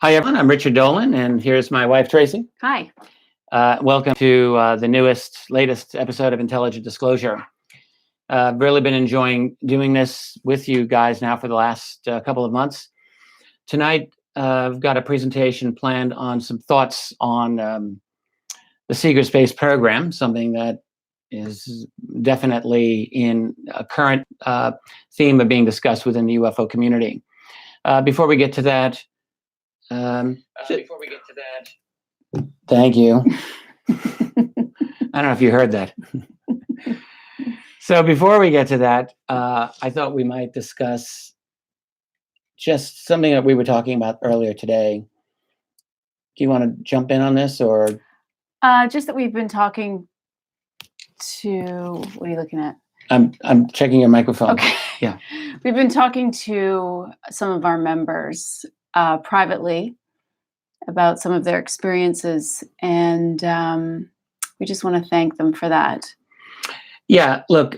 Hi, everyone. I'm Richard Dolan, and here's my wife, Tracy. Hi. Welcome to the latest episode of Intelligent Disclosure. I've really been enjoying doing this with you guys now for the last couple of months. Tonight, I've got a presentation planned on some thoughts on the secret space program, something that is definitely in a current theme of being discussed within the UFO community. Before we get to that, thank you. I don't know if you heard that. So before we get to that, I thought we might discuss just something that we were talking about earlier today. Do you want to jump in on this, or? Just that we've been talking to, what are you looking at? I'm checking your microphone. Okay. Yeah. We've been talking to some of our members privately about some of their experiences, and we just want to thank them for that. Yeah, look,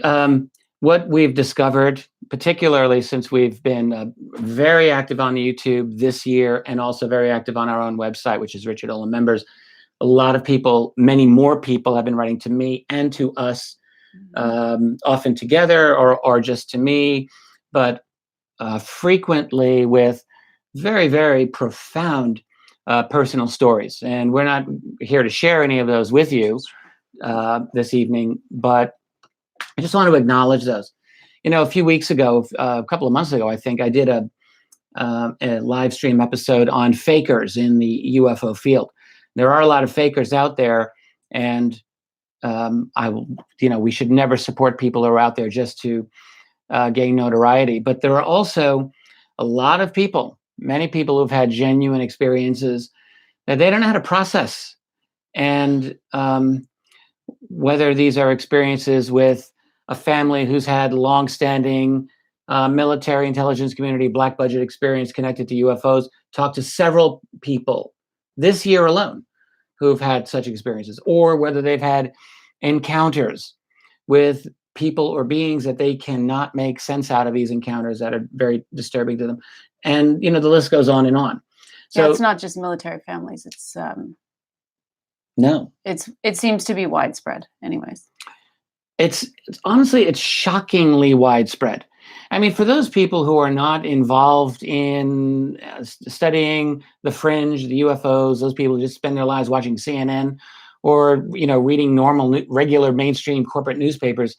what we've discovered, particularly since we've been very active on the YouTube this year and also very active on our own website, which is Richard Dolan Members, a lot of people, many more people have been writing to me and to us, often together or just to me, but frequently with very, very profound personal stories. And we're not here to share any of those with you this evening, but I just want to acknowledge those. You know, a few weeks ago, a couple of months ago, I think I did a live stream episode on fakers in the UFO field. There are a lot of fakers out there, and we should never support people who are out there just to gain notoriety. But there are also a lot of people, many people who've had genuine experiences that they don't know how to process. And whether these are experiences with a family who's had longstanding military intelligence community, black budget experience connected to UFOs, talked to several people this year alone who've had such experiences, or whether they've had encounters with people or beings that they cannot make sense out of these encounters that are very disturbing to them. And, the list goes on and on. So yeah, it's not just military families. It's no, it seems to be widespread anyways. It's honestly, it's shockingly widespread. I mean, for those people who are not involved in studying the fringe, the UFOs, those people who just spend their lives watching CNN or, reading normal, regular mainstream corporate newspapers,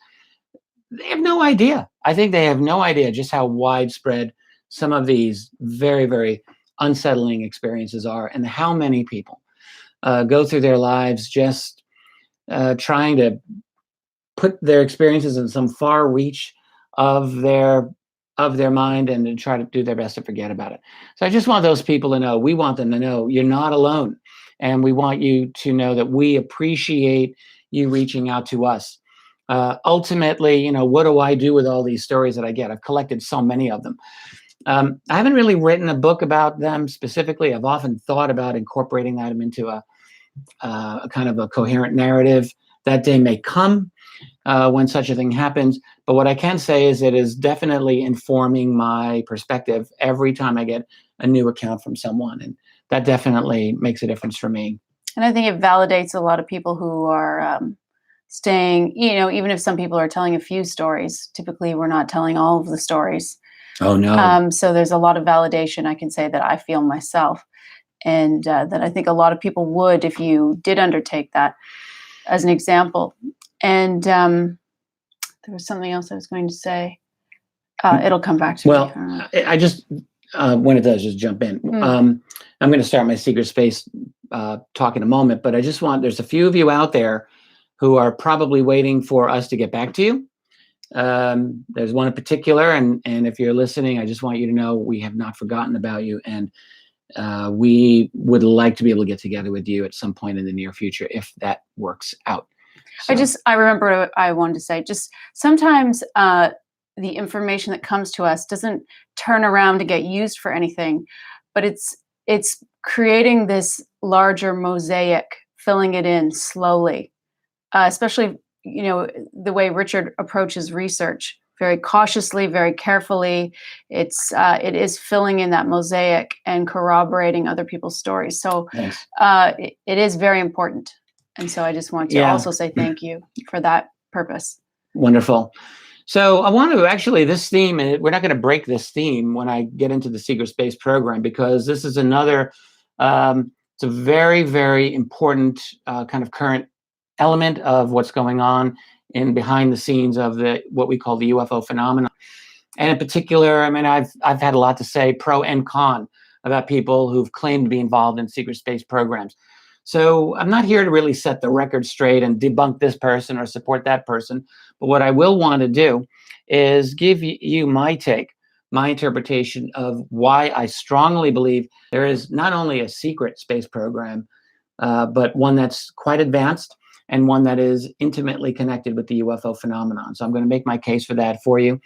they have no idea. I think they have no idea just how widespread some of these very, very unsettling experiences are, and how many people go through their lives just trying to put their experiences in some far reach of their mind and to try to do their best to forget about it. So I just want those people to know, we want them to know you're not alone. And we want you to know that we appreciate you reaching out to us. Ultimately, what do I do with all these stories that I get? I've collected so many of them. I haven't really written a book about them specifically. I've often thought about incorporating them into a kind of a coherent narrative. That day may come when such a thing happens. But what I can say is it is definitely informing my perspective every time I get a new account from someone. And that definitely makes a difference for me. And I think it validates a lot of people who are staying, even if some people are telling a few stories, typically we're not telling all of the stories. Oh, no. So there's a lot of validation I can say that I feel myself. And that I think a lot of people would if you did undertake that as an example. And there was something else I was going to say. It'll come back to me. Well, I just, when it does, just jump in. I'm going to start my secret space talk in a moment, but there's a few of you out there who are probably waiting for us to get back to you. There's one in particular, and if you're listening, I just want you to know we have not forgotten about you, and we would like to be able to get together with you at some point in the near future if that works out. So. I remember what I wanted to say. Just sometimes the information that comes to us doesn't turn around to get used for anything, but it's creating this larger mosaic, filling it in slowly, especially, the way Richard approaches research. very cautiously, very carefully. It is filling in that mosaic and corroborating other people's stories. So it is very important. And so I just want to also say thank you for that purpose. Wonderful. So I want to actually, this theme, and we're not going to break this theme when I get into the secret space program, because this is another, it's a very, very important kind of current element of what's going on in behind the scenes of what we call the UFO phenomenon. And in particular, I mean, I've had a lot to say pro and con about people who've claimed to be involved in secret space programs. So I'm not here to really set the record straight and debunk this person or support that person. But what I will want to do is give you my take, my interpretation of why I strongly believe there is not only a secret space program, but one that's quite advanced and one that is intimately connected with the UFO phenomenon. So I'm going to make my case for that for you.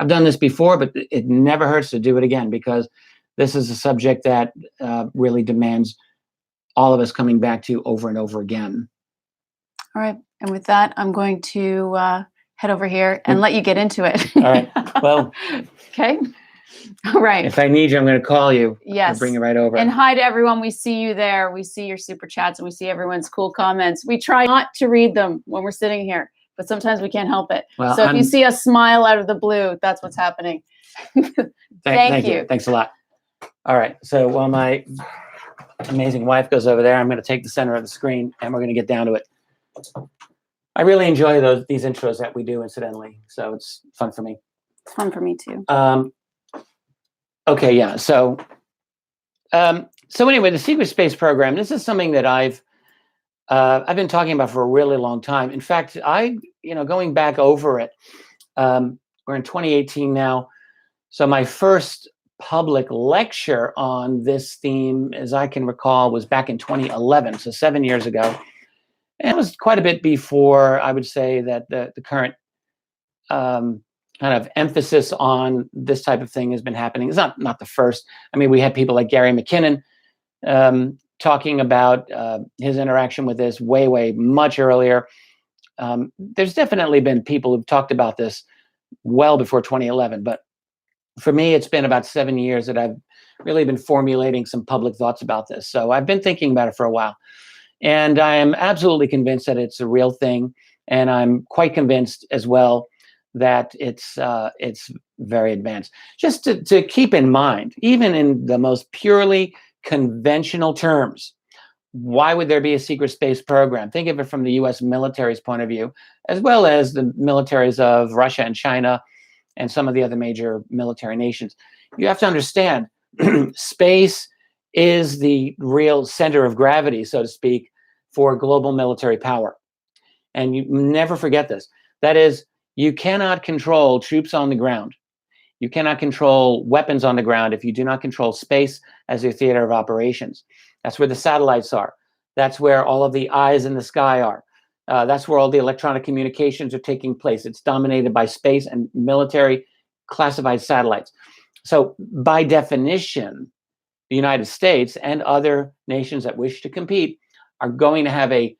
I've done this before, but it never hurts to do it again, because this is a subject that really demands all of us coming back to over and over again. All right. And with that, I'm going to head over here and let you get into it. All right. Well, okay. All right. If I need you, I'm going to call you. Yes. I'll bring you right over. And hi to everyone. We see you there. We see your super chats and we see everyone's cool comments. We try not to read them when we're sitting here, but sometimes we can't help it. Well, so if you see us smile out of the blue, that's what's happening. Thank you. Thanks a lot. All right. So while my amazing wife goes over there, I'm going to take the center of the screen and we're going to get down to it. I really enjoy these intros that we do, incidentally. So it's fun for me. It's fun for me too. Okay, yeah. So anyway, the secret space program. This is something that I've been talking about for a really long time. In fact, going back over it, we're in 2018 now. So my first public lecture on this theme, as I can recall, was back in 2011, so 7 years ago. And it was quite a bit before, I would say, that the current kind of emphasis on this type of thing has been happening. It's not the first. I mean, we had people like Gary Mckinnon talking about his interaction with this way much earlier. There's definitely been people who've talked about this well before 2011, but for me, it's been about 7 years that I've really been formulating some public thoughts about this. So I've been thinking about it for a while. And I am absolutely convinced that it's a real thing. And I'm quite convinced as well that it's very advanced. Just to keep in mind, even in the most purely conventional terms, why would there be a secret space program? Think of it from the U.S. military's point of view, as well as the militaries of Russia and China and some of the other major military nations. You have to understand, space is the real center of gravity, so to speak, for global military power. And you never forget this. That is, you cannot control troops on the ground. You cannot control weapons on the ground if you do not control space as your theater of operations. That's where the satellites are. That's where all of the eyes in the sky are. That's where all the electronic communications are taking place. It's dominated by space and military classified satellites. So by definition, the United States and other nations that wish to compete are going to have a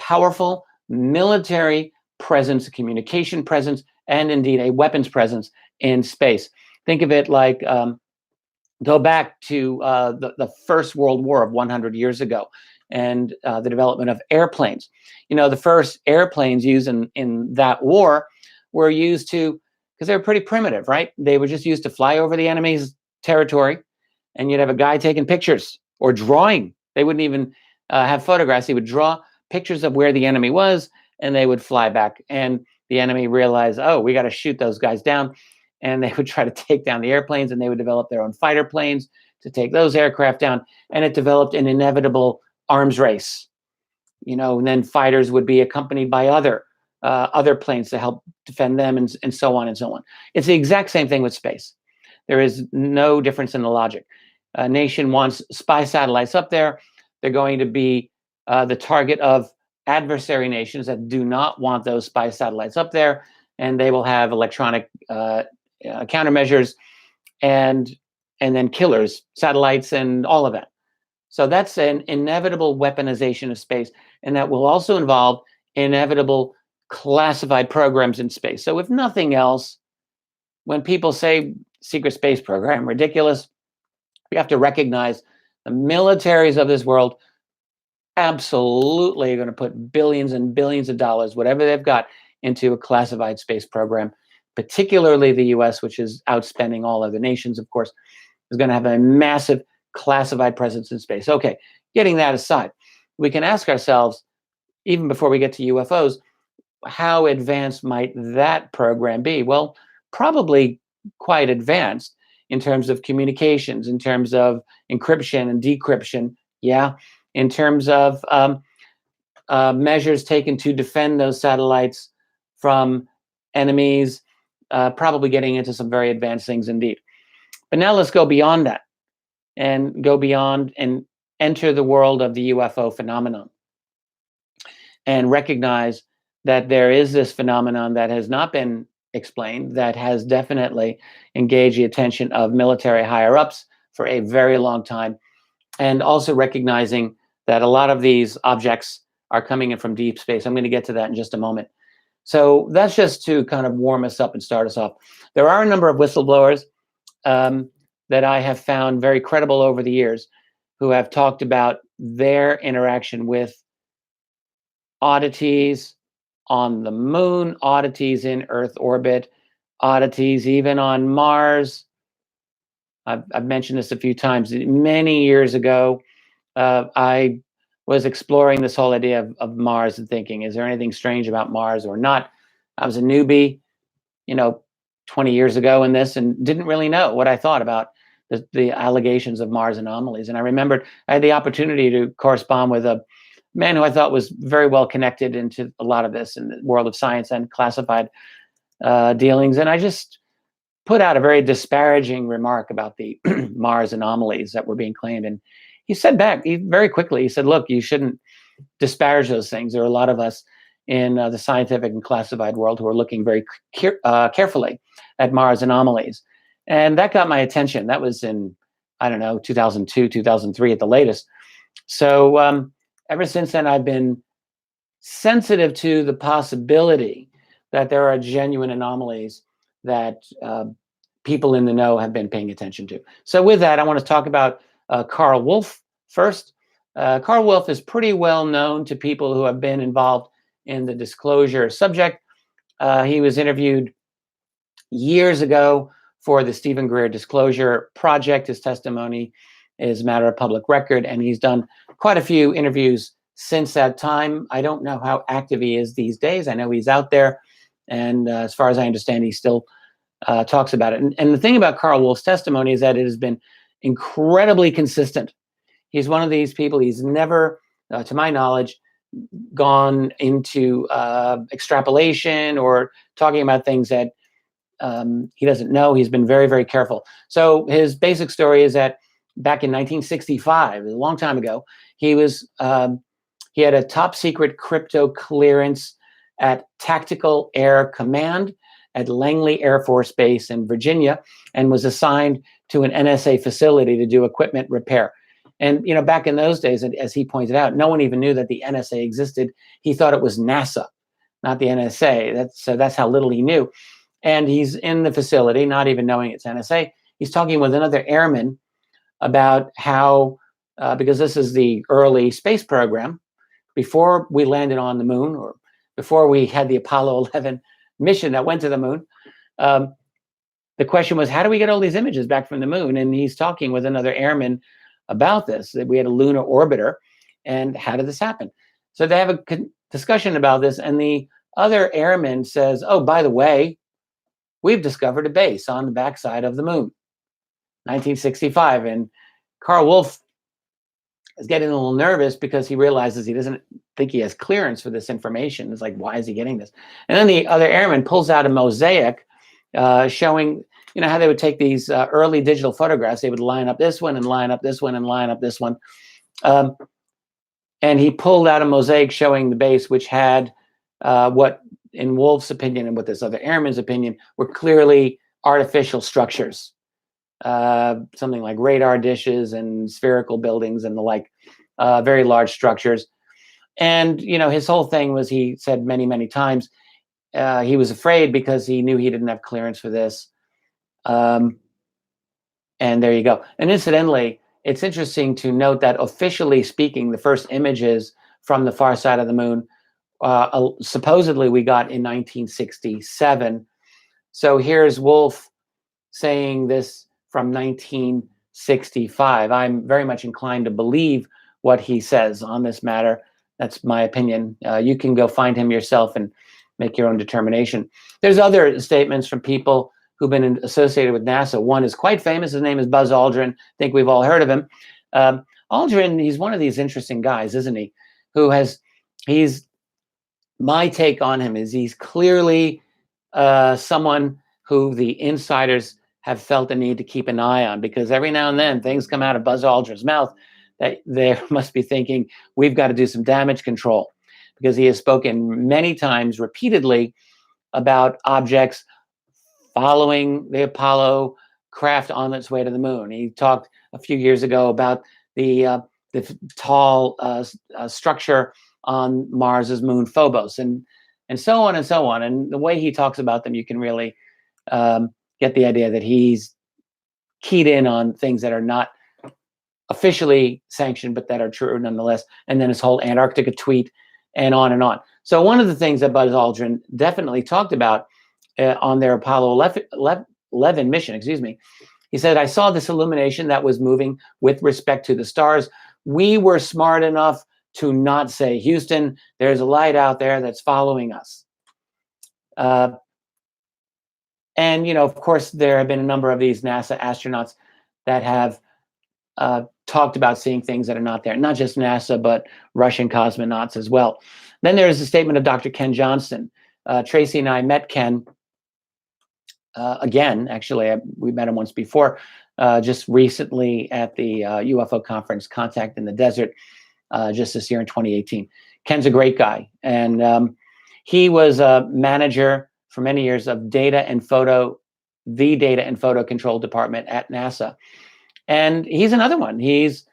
powerful military presence, a communication presence, and indeed a weapons presence in space. Think of it like, go back to the First World War of 100 years ago and the development of airplanes. The first airplanes used in that war were used because they were pretty primitive, right? They were just used to fly over the enemy's territory, and you'd have a guy taking pictures or drawing. They wouldn't even have photographs. He would draw pictures of where the enemy was, and they would fly back. And the enemy realized, oh, we got to shoot those guys down. And they would try to take down the airplanes, and they would develop their own fighter planes to take those aircraft down. And it developed an inevitable arms race, and then fighters would be accompanied by other planes to help defend them, and so on and so on. It's the exact same thing with space. There is no difference in the logic. A nation wants spy satellites up there. They're going to be the target of adversary nations that do not want those spy satellites up there, and they will have electronic countermeasures and then killers, satellites, and all of that. So that's an inevitable weaponization of space, and that will also involve inevitable classified programs in space. So if nothing else, when people say secret space program, ridiculous, we have to recognize the militaries of this world absolutely are going to put billions and billions of dollars, whatever they've got, into a classified space program, particularly the US, which is outspending all other nations, of course, is going to have a massive classified presence in space. Okay, getting that aside, we can ask ourselves, even before we get to UFOs, how advanced might that program be? Well, probably quite advanced in terms of communications, in terms of encryption and decryption. Yeah, in terms of measures taken to defend those satellites from enemies, probably getting into some very advanced things indeed. But now let's go beyond that and go beyond and enter the world of the UFO phenomenon and recognize that there is this phenomenon that has not been explained, that has definitely engaged the attention of military higher-ups for a very long time, and also recognizing that a lot of these objects are coming in from deep space. I'm going to get to that in just a moment. So that's just to kind of warm us up and start us off. There are a number of whistleblowers that I have found very credible over the years who have talked about their interaction with oddities on the moon, oddities in Earth orbit, oddities even on Mars. I've mentioned this a few times. Many years ago, I was exploring this whole idea of Mars and thinking, is there anything strange about Mars or not? I was a newbie, 20 years ago in this, and didn't really know what I thought about the allegations of Mars anomalies. And I remembered I had the opportunity to correspond with a man who I thought was very well connected into a lot of this in the world of science and classified dealings. And I just put out a very disparaging remark about the Mars anomalies that were being claimed. And he said back very quickly, he said, look, you shouldn't disparage those things. There are a lot of us in the scientific and classified world who are looking very carefully at Mars anomalies. And that got my attention. That was in, 2002, 2003 at the latest. So ever since then, I've been sensitive to the possibility that there are genuine anomalies that people in the know have been paying attention to. So with that, I want to talk about Karl Wolfe first. Karl Wolfe is pretty well known to people who have been involved in the disclosure subject. He was interviewed years ago for the Stephen Greer Disclosure Project. His testimony is a matter of public record, and he's done quite a few interviews since that time. I don't know how active he is these days. I know he's out there, and as far as I understand, he still talks about it. And the thing about Karl Wolfe's testimony is that it has been incredibly consistent. He's one of these people, he's never, to my knowledge, gone into extrapolation or talking about things that he doesn't know. He's been very, very careful. So his basic story is that back in 1965, a long time ago, he had a top secret crypto clearance at Tactical Air Command at Langley Air Force Base in Virginia, and was assigned to an NSA facility to do equipment repair. And back in those days, as he pointed out, no one even knew that the NSA existed. He thought it was NASA, not the NSA. That's how little he knew. And he's in the facility, not even knowing it's NSA. He's talking with another airman about how, because this is the early space program, before we landed on the moon, or before we had the Apollo 11 mission that went to the moon, the question was, how do we get all these images back from the moon? And he's talking with another airman about this, that we had a lunar orbiter, and how did this happen? So they have a discussion about this, and the other airman says, oh, by the way, we've discovered a base on the backside of the moon, 1965. And Karl Wolfe is getting a little nervous because he realizes he doesn't think he has clearance for this information. It's like, why is he getting this? And then the other airman pulls out a mosaic showing, how they would take these early digital photographs. They would line up this one and line up this one and line up this one. And he pulled out a mosaic showing the base, which had what, in Wolfe's opinion and what this other airman's opinion, were clearly artificial structures. Something like radar dishes and spherical buildings and the like, very large structures. And, his whole thing was, he said many, many times, he was afraid because he knew he didn't have clearance for this. And there you go. And incidentally, it's interesting to note that officially speaking, the first images from the far side of the moon, supposedly we got in 1967. So here's Wolfe saying this from 1965. I'm very much inclined to believe what he says on this matter. That's my opinion. You can go find him yourself and make your own determination. There's other statements from people who've been associated with NASA. One is quite famous. His name is Buzz Aldrin. I think we've all heard of him. Aldrin, he's one of these interesting guys, isn't he? My take on him is he's clearly someone who the insiders have felt the need to keep an eye on, because every now and then things come out of Buzz Aldrin's mouth that they must be thinking, we've got to do some damage control, because he has spoken many times repeatedly about objects following the Apollo craft on its way to the moon. He talked a few years ago about the tall structure on Mars's moon Phobos, and so on and so on. And the way he talks about them, you can really get the idea that he's keyed in on things that are not officially sanctioned, but that are true nonetheless. And then his whole Antarctica tweet, and on and on. So one of the things that Buzz Aldrin definitely talked about on their Apollo 11 mission, he said, I saw this illumination that was moving with respect to the stars. We were smart enough to not say, Houston, there's a light out there that's following us. And, of course, there have been a number of these NASA astronauts that have talked about seeing things that are not there, not just NASA, but Russian cosmonauts as well. Then there's a statement of Dr. Ken Johnston. Tracy and I met Ken again. Actually, we met him once before, just recently at the UFO conference, Contact in the Desert, just this year in 2018. Ken's a great guy. And he was a manager for many years of the data and photo control department at NASA. And he's another one. He's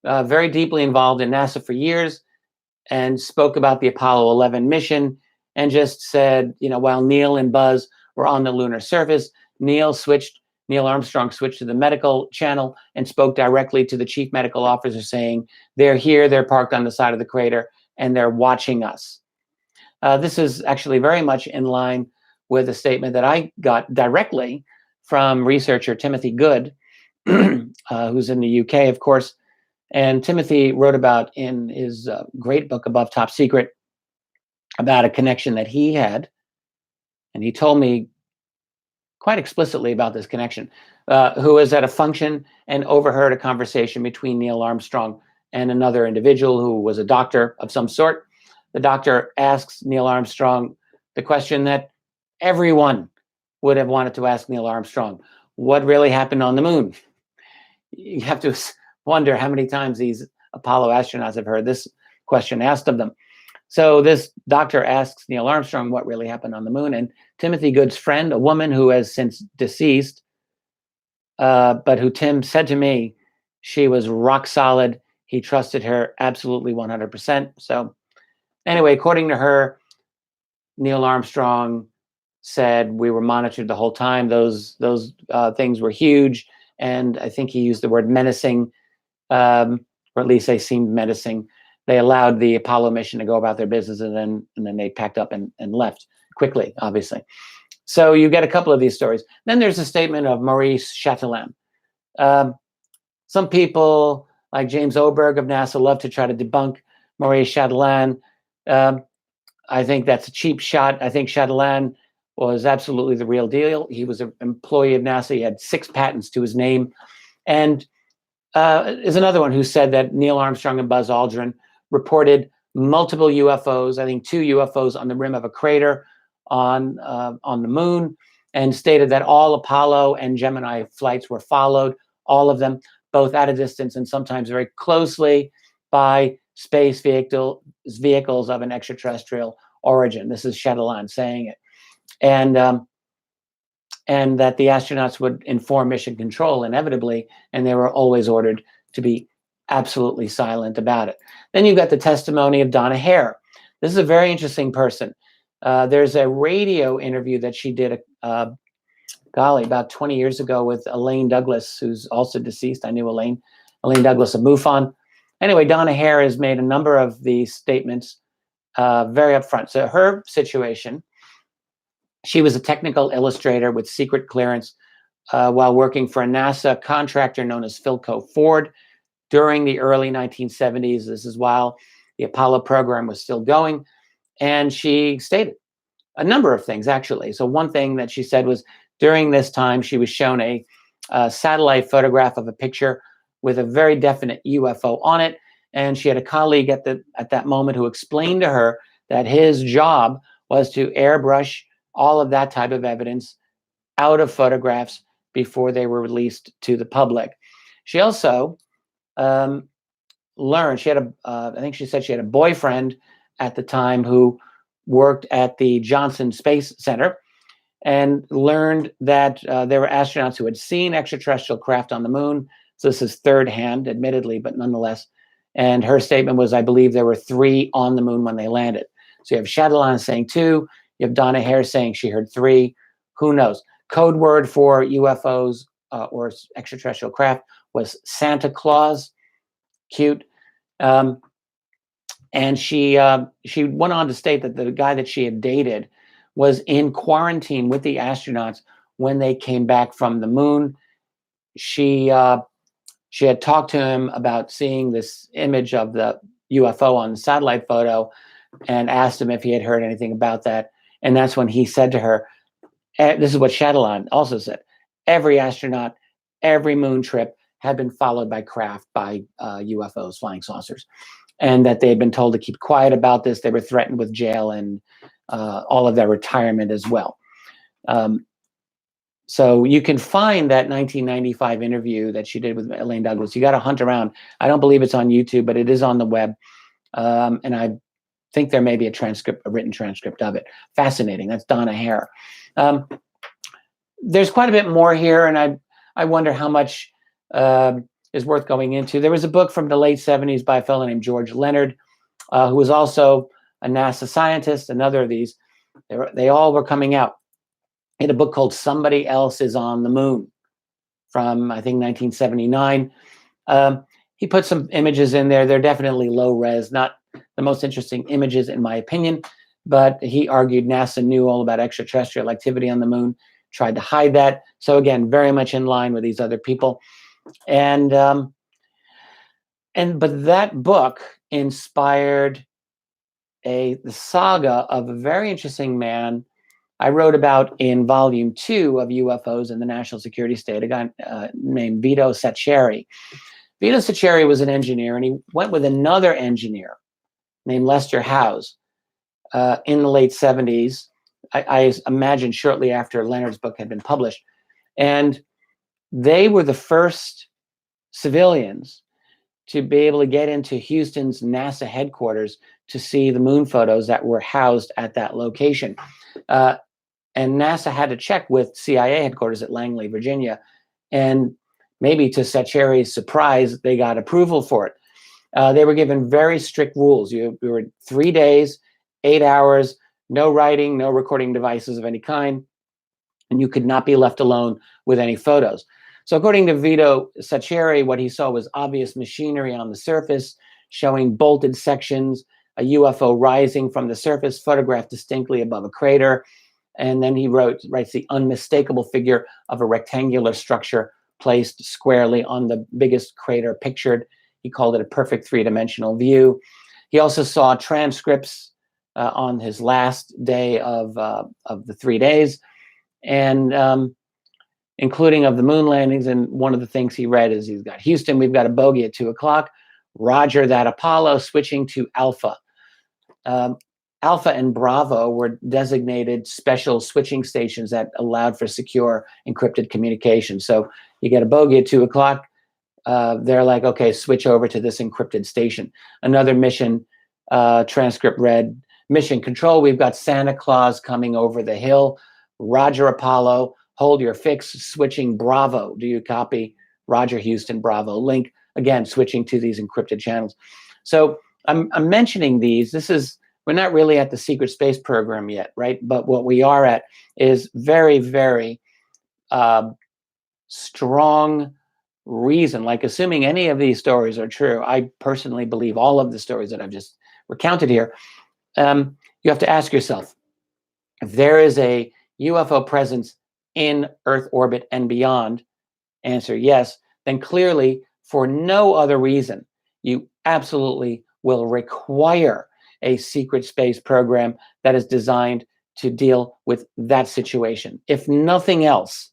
very deeply involved in NASA for years, and spoke about the Apollo 11 mission, and just said, while Neil and Buzz were on the lunar surface, Neil Armstrong switched to the medical channel and spoke directly to the chief medical officer, saying, they're here, they're parked on the side of the crater, and they're watching us. This is actually very much in line with a statement that I got directly from researcher Timothy Good, who's in the UK, of course. And Timothy wrote about in his great book, Above Top Secret, about a connection that he had. And he told me quite explicitly about this connection, who was at a function and overheard a conversation between Neil Armstrong and another individual who was a doctor of some sort. The doctor asks Neil Armstrong the question that everyone would have wanted to ask Neil Armstrong: what really happened on the moon? You have to wonder how many times these Apollo astronauts have heard this question asked of them. So this doctor asks Neil Armstrong what really happened on the moon, and Timothy Good's friend, a woman who has since deceased, but who Tim said to me, she was rock solid. He trusted her absolutely 100%. So anyway, according to her, Neil Armstrong said we were monitored the whole time. Those things were huge, and I think he used the word menacing, or at least they seemed menacing. They allowed the Apollo mission to go about their business, and then they packed up and left quickly, obviously. So you get a couple of these stories. Then there's a statement of Maurice Chatelain. Some people, like James Oberg of NASA, love to try to debunk Maurice Chatelain. I think that's a cheap shot. I think Chatelain was absolutely the real deal. He was an employee of NASA. He had 6 patents to his name. And is another one who said that Neil Armstrong and Buzz Aldrin reported multiple UFOs, I think 2 UFOs on the rim of a crater on the moon, and stated that all Apollo and Gemini flights were followed, all of them, both at a distance and sometimes very closely, by space vehicles of an extraterrestrial origin. This is Chatelain saying it. And that the astronauts would inform mission control inevitably, and they were always ordered to be absolutely silent about it. Then you've got the testimony of Donna Hare. This is a very interesting person. There's a radio interview that she did golly, about 20 years ago with Elaine Douglas, who's also deceased. I knew Elaine Douglas of MUFON. Anyway, Donna Hare has made a number of these statements very upfront. So her situation, she was a technical illustrator with secret clearance while working for a NASA contractor known as Philco Ford during the early 1970s. This is while the Apollo program was still going. And she stated a number of things, actually. So one thing that she said was during this time, she was shown a satellite photograph of a picture with a very definite UFO on it. And she had a colleague at that moment who explained to her that his job was to airbrush all of that type of evidence out of photographs before they were released to the public. She also learned, she had I think she said she had a boyfriend at the time who worked at the Johnson Space Center, and learned that there were astronauts who had seen extraterrestrial craft on the moon. So this is third hand, admittedly, but nonetheless. And her statement was, I believe there were 3 on the moon when they landed. So you have Shadowline saying 2, you have Donna Hare saying she heard 3. Who knows? Code word for UFOs or extraterrestrial craft was Santa Claus. Cute. And she went on to state that the guy that she had dated was in quarantine with the astronauts when they came back from the moon. She had talked to him about seeing this image of the UFO on the satellite photo and asked him if he had heard anything about that. And that's when he said to her, this is what Shadowline also said, every astronaut, every moon trip had been followed by craft, by UFOs, flying saucers, and that they had been told to keep quiet about this. They were threatened with jail and all of their retirement as well. So you can find that 1995 interview that she did with Elaine Douglas. You got to hunt around. I don't believe it's on YouTube, but it is on the web. And I think there may be a written transcript of it. Fascinating. That's Donna Hare. There's quite a bit more here, and I wonder how much is worth going into. There was a book from the late 70s by a fellow named George Leonard, who was also a NASA scientist. Another of these, they all were coming out. He had a book called Somebody Else is on the Moon from, I think, 1979. He put some images in there. They're definitely low res, not the most interesting images in my opinion, but he argued NASA knew all about extraterrestrial activity on the moon, tried to hide that. So again, very much in line with these other people. But that book inspired the saga of a very interesting man I wrote about in volume 2 of UFOs in the National Security State, a guy named Vito Saccheri. Vito Saccheri was an engineer, and he went with another engineer named Lester Howes in the late 70s. I imagine shortly after Leonard's book had been published. And they were the first civilians to be able to get into Houston's NASA headquarters to see the moon photos that were housed at that location. And NASA had to check with CIA headquarters at Langley, Virginia. And maybe to Saccheri's surprise, they got approval for it. They were given very strict rules. You were 3 days, 8 hours, no writing, no recording devices of any kind, and you could not be left alone with any photos. So according to Vito Saccheri, what he saw was obvious machinery on the surface, showing bolted sections, a UFO rising from the surface, photographed distinctly above a crater. And then he writes the unmistakable figure of a rectangular structure placed squarely on the biggest crater pictured. He called it a perfect 3-dimensional view. He also saw transcripts on his last day of the 3 days, and including of the moon landings. And one of the things he read is he's got Houston, we've got a bogey at 2 o'clock. Roger that, Apollo, switching to Alpha. Alpha and Bravo were designated special switching stations that allowed for secure encrypted communication. So you get a bogey at 2 o'clock. They're like, okay, switch over to this encrypted station. Another mission transcript read, Mission Control, we've got Santa Claus coming over the hill. Roger, Apollo, hold your fix, switching Bravo. Do you copy? Roger, Houston, Bravo. Link, again, switching to these encrypted channels. So I'm mentioning these. We're not really at the secret space program yet, right? But what we are at is very, very uh, strong reason, like assuming any of these stories are true, I personally believe all of the stories that I've just recounted here, you have to ask yourself, if there is a UFO presence in Earth orbit and beyond, answer yes, then clearly for no other reason, you absolutely will require a secret space program that is designed to deal with that situation. If nothing else,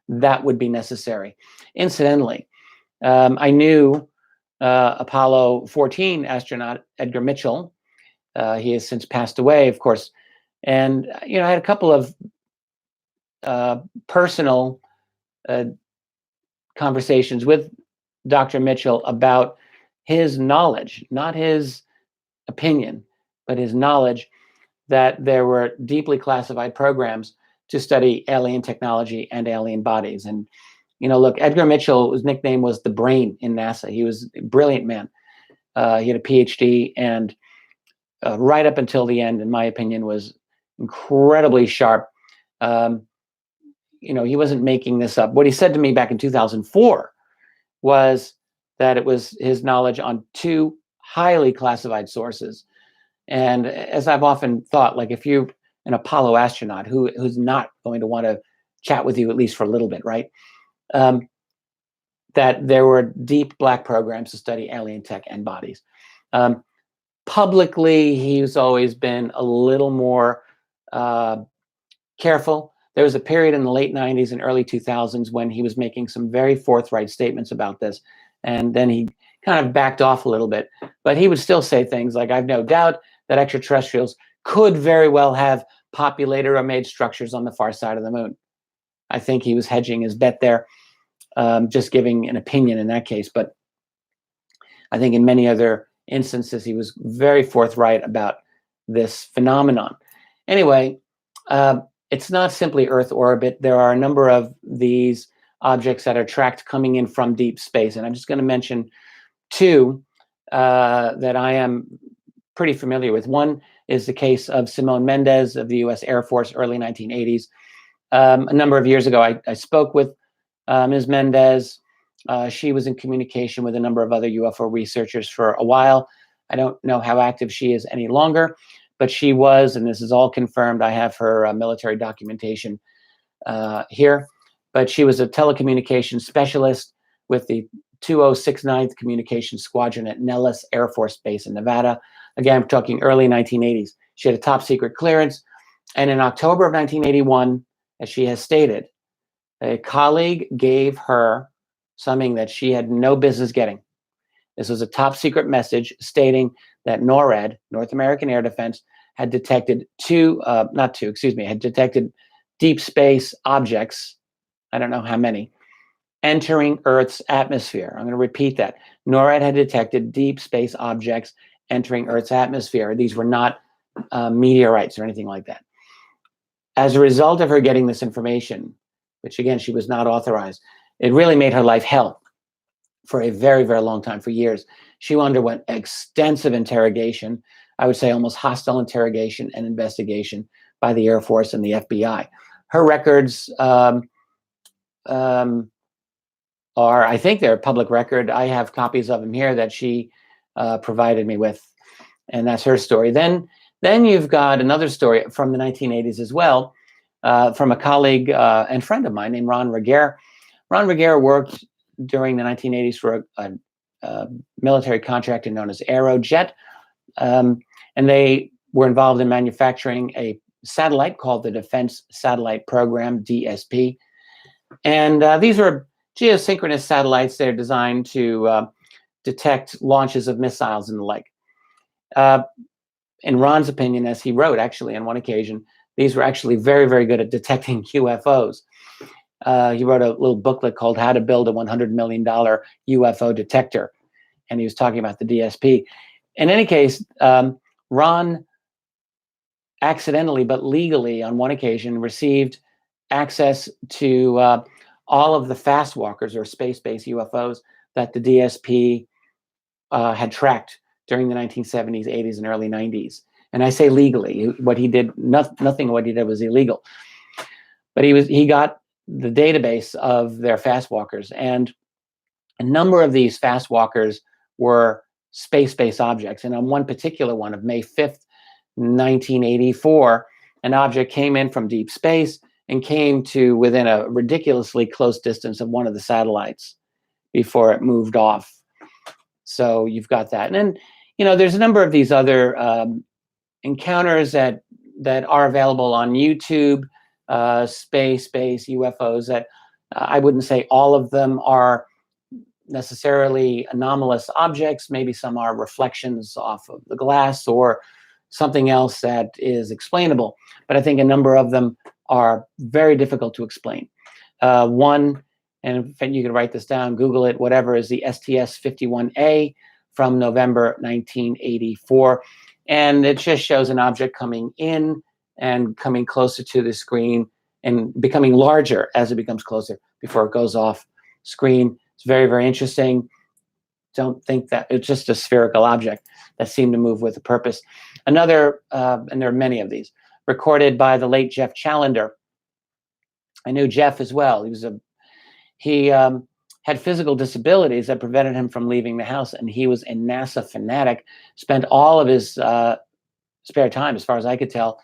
that would be necessary. Incidentally, I knew Apollo 14 astronaut Edgar Mitchell. He has since passed away, of course. And, I had a couple of personal conversations with Dr. Mitchell about his knowledge, not his opinion, but his knowledge that there were deeply classified programs to study alien technology and alien bodies. And, look, Edgar Mitchell, his nickname was the brain in NASA. He was a brilliant man. He had a PhD, and right up until the end, in my opinion, was incredibly sharp. He wasn't making this up. What he said to me back in 2004 was that it was his knowledge on two highly classified sources. And as I've often thought, like if you're an Apollo astronaut who's not going to want to chat with you at least for a little bit, right? That there were deep black programs to study alien tech and bodies. Publicly, he's always been a little more careful. There was a period in the late 90s and early 2000s when he was making some very forthright statements about this. And then he kind of backed off a little bit. But he would still say things like, I've no doubt that extraterrestrials could very well have populated or made structures on the far side of the moon. I think he was hedging his bet there, just giving an opinion in that case. But I think in many other instances, he was very forthright about this phenomenon. Anyway, it's not simply Earth orbit. There are a number of these objects that are tracked coming in from deep space. And I'm just going to mention two that I am pretty familiar with. One is the case of Simone Mendez of the U.S. Air Force, early 1980s. A number of years ago, I spoke with Ms. Mendez. She was in communication with a number of other UFO researchers for a while. I don't know how active she is any longer, but she was, and this is all confirmed. I have her military documentation here, but she was a telecommunications specialist with the 2069th Communications Squadron at Nellis Air Force Base in Nevada. Again, I'm talking early 1980s. She had a top secret clearance. And in October of 1981, as she has stated, a colleague gave her something that she had no business getting. This was a top secret message stating that NORAD, North American Air Defense, had detected had detected deep space objects, I don't know how many, entering Earth's atmosphere. I'm going to repeat that. NORAD had detected deep space objects entering Earth's atmosphere. These were not meteorites or anything like that. As a result of her getting this information, which again, she was not authorized, it really made her life hell for a very, very long time, for years. She underwent extensive interrogation, I would say almost hostile interrogation and investigation by the Air Force and the FBI. Her records are, I think they're public record. I have copies of them here that she provided me with, and that's her story. Then you've got another story from the 1980s as well, from a colleague and friend of mine named Ron Regehr. Ron Regehr worked during the 1980s for a military contractor known as Aerojet, and they were involved in manufacturing a satellite called the Defense Satellite Program, DSP. And these are geosynchronous satellites. They're designed to detect launches of missiles and the like. In Ron's opinion, as he wrote actually on one occasion, these were actually very, very good at detecting UFOs. He wrote a little booklet called How to Build a $100 Million UFO Detector. And he was talking about the DSP. In any case, Ron accidentally but legally on one occasion received access to all of the fast walkers or space-based UFOs that the DSP had tracked during the 1970s, 80s, and early 90s. And I say legally. What he did, nothing what he did was illegal. But he got the database of their fast walkers, and a number of these fast walkers were space-based objects. And on one particular one of May 5th, 1984, an object came in from deep space and came to within a ridiculously close distance of one of the satellites before it moved off. So you've got that. And then, there's a number of these other encounters that are available on YouTube, space UFOs, that I wouldn't say all of them are necessarily anomalous objects. Maybe some are reflections off of the glass or something else that is explainable. But I think a number of them are very difficult to explain. One, and in fact, you can write this down, Google it, whatever, is the STS-51A from November 1984. And it just shows an object coming in and coming closer to the screen and becoming larger as it becomes closer before it goes off screen. It's very, very interesting. Don't think that it's just a spherical object that seemed to move with a purpose. Another, and there are many of these, recorded by the late Jeff Challenger. I knew Jeff as well. He had physical disabilities that prevented him from leaving the house, and he was a NASA fanatic. Spent all of his spare time, as far as I could tell,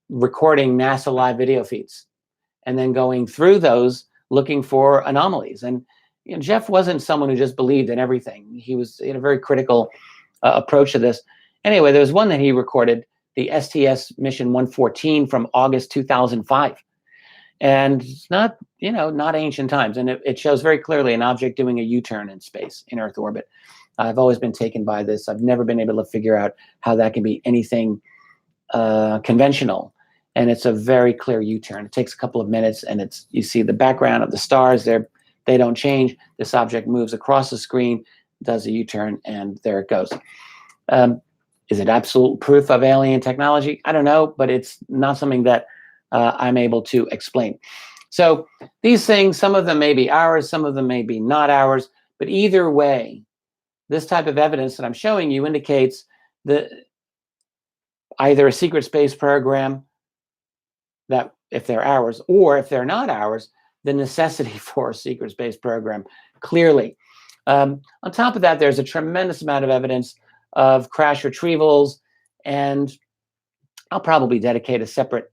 recording NASA live video feeds, and then going through those looking for anomalies. And Jeff wasn't someone who just believed in everything. He was in a very critical approach to this. Anyway, there was one that he recorded, the STS Mission 114 from August 2005. And it's not, not ancient times. And it shows very clearly an object doing a U-turn in space, in Earth orbit. I've always been taken by this. I've never been able to figure out how that can be anything conventional. And it's a very clear U-turn. It takes a couple of minutes, and you see the background of the stars there. They don't change. This object moves across the screen, does a U-turn, and there it goes. Is it absolute proof of alien technology? I don't know, but it's not something that I'm able to explain. So these things, some of them may be ours, some of them may be not ours, but either way, this type of evidence that I'm showing you indicates that either a secret space program, that if they're ours, or if they're not ours, the necessity for a secret space program, clearly. On top of that, there's a tremendous amount of evidence of crash retrievals, and I'll probably dedicate a separate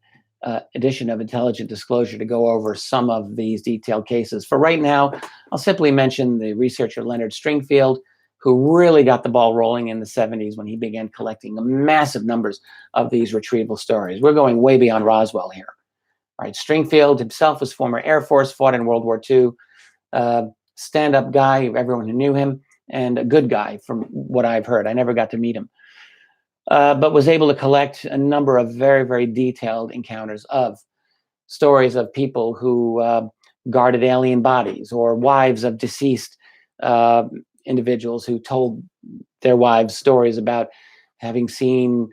edition of Intelligent Disclosure to go over some of these detailed cases. For right now, I'll simply mention the researcher Leonard Stringfield, who really got the ball rolling in the 70s when he began collecting massive numbers of these retrieval stories. We're going way beyond Roswell here. All right, Stringfield himself was former Air Force, fought in World War II, stand-up guy, everyone who knew him, and a good guy from what I've heard. I never got to meet him. But was able to collect a number of very, very detailed encounters of stories of people who guarded alien bodies, or wives of deceased individuals who told their wives stories about having seen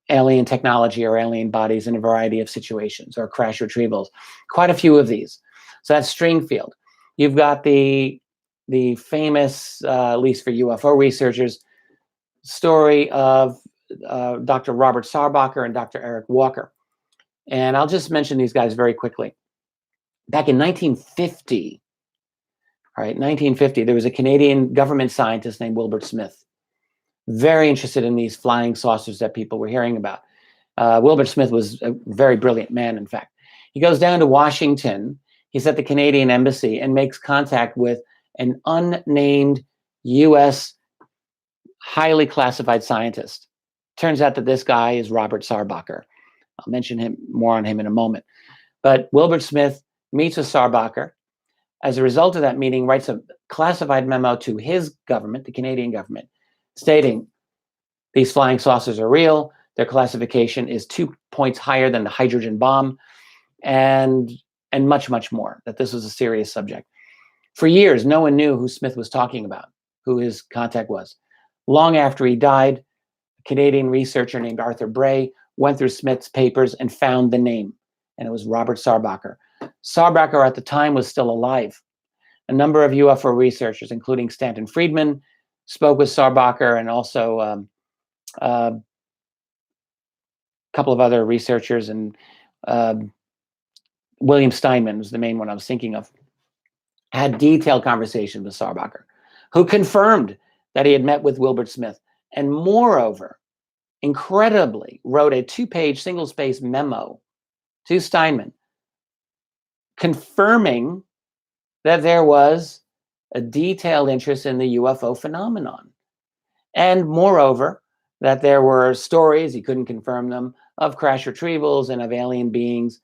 alien technology or alien bodies in a variety of situations, or crash retrievals. Quite a few of these. So that's Stringfield. You've got the famous, at least for UFO researchers, story of Dr. Robert Sarbacher and Dr. Eric Walker. And I'll just mention these guys very quickly. Back in 1950, all right, 1950, there was a Canadian government scientist named Wilbert Smith, very interested in these flying saucers that people were hearing about. Wilbert Smith was a very brilliant man, in fact. He goes down to Washington. He's at the Canadian embassy and makes contact with an unnamed U.S. highly classified scientist. Turns out that this guy is Robert Sarbacher. I'll mention more on him in a moment. But Wilbert Smith meets with Sarbacher. As a result of that meeting, writes a classified memo to his government, the Canadian government, stating these flying saucers are real. Their classification is 2 points higher than the hydrogen bomb, and much, much more, that this was a serious subject. For years, no one knew who Smith was talking about, who his contact was. Long after he died, a Canadian researcher named Arthur Bray went through Smith's papers and found the name, and it was Robert Sarbacher. Sarbacher at the time was still alive. A number of UFO researchers, including Stanton Friedman, spoke with Sarbacher, and also a couple of other researchers, and William Steinman was the main one I was thinking of, had detailed conversations with Sarbacher, who confirmed that he had met with Wilbert Smith, and moreover, incredibly, wrote a 2-page single-space memo to Steinman confirming that there was a detailed interest in the UFO phenomenon. And moreover, that there were stories, he couldn't confirm them, of crash retrievals and of alien beings.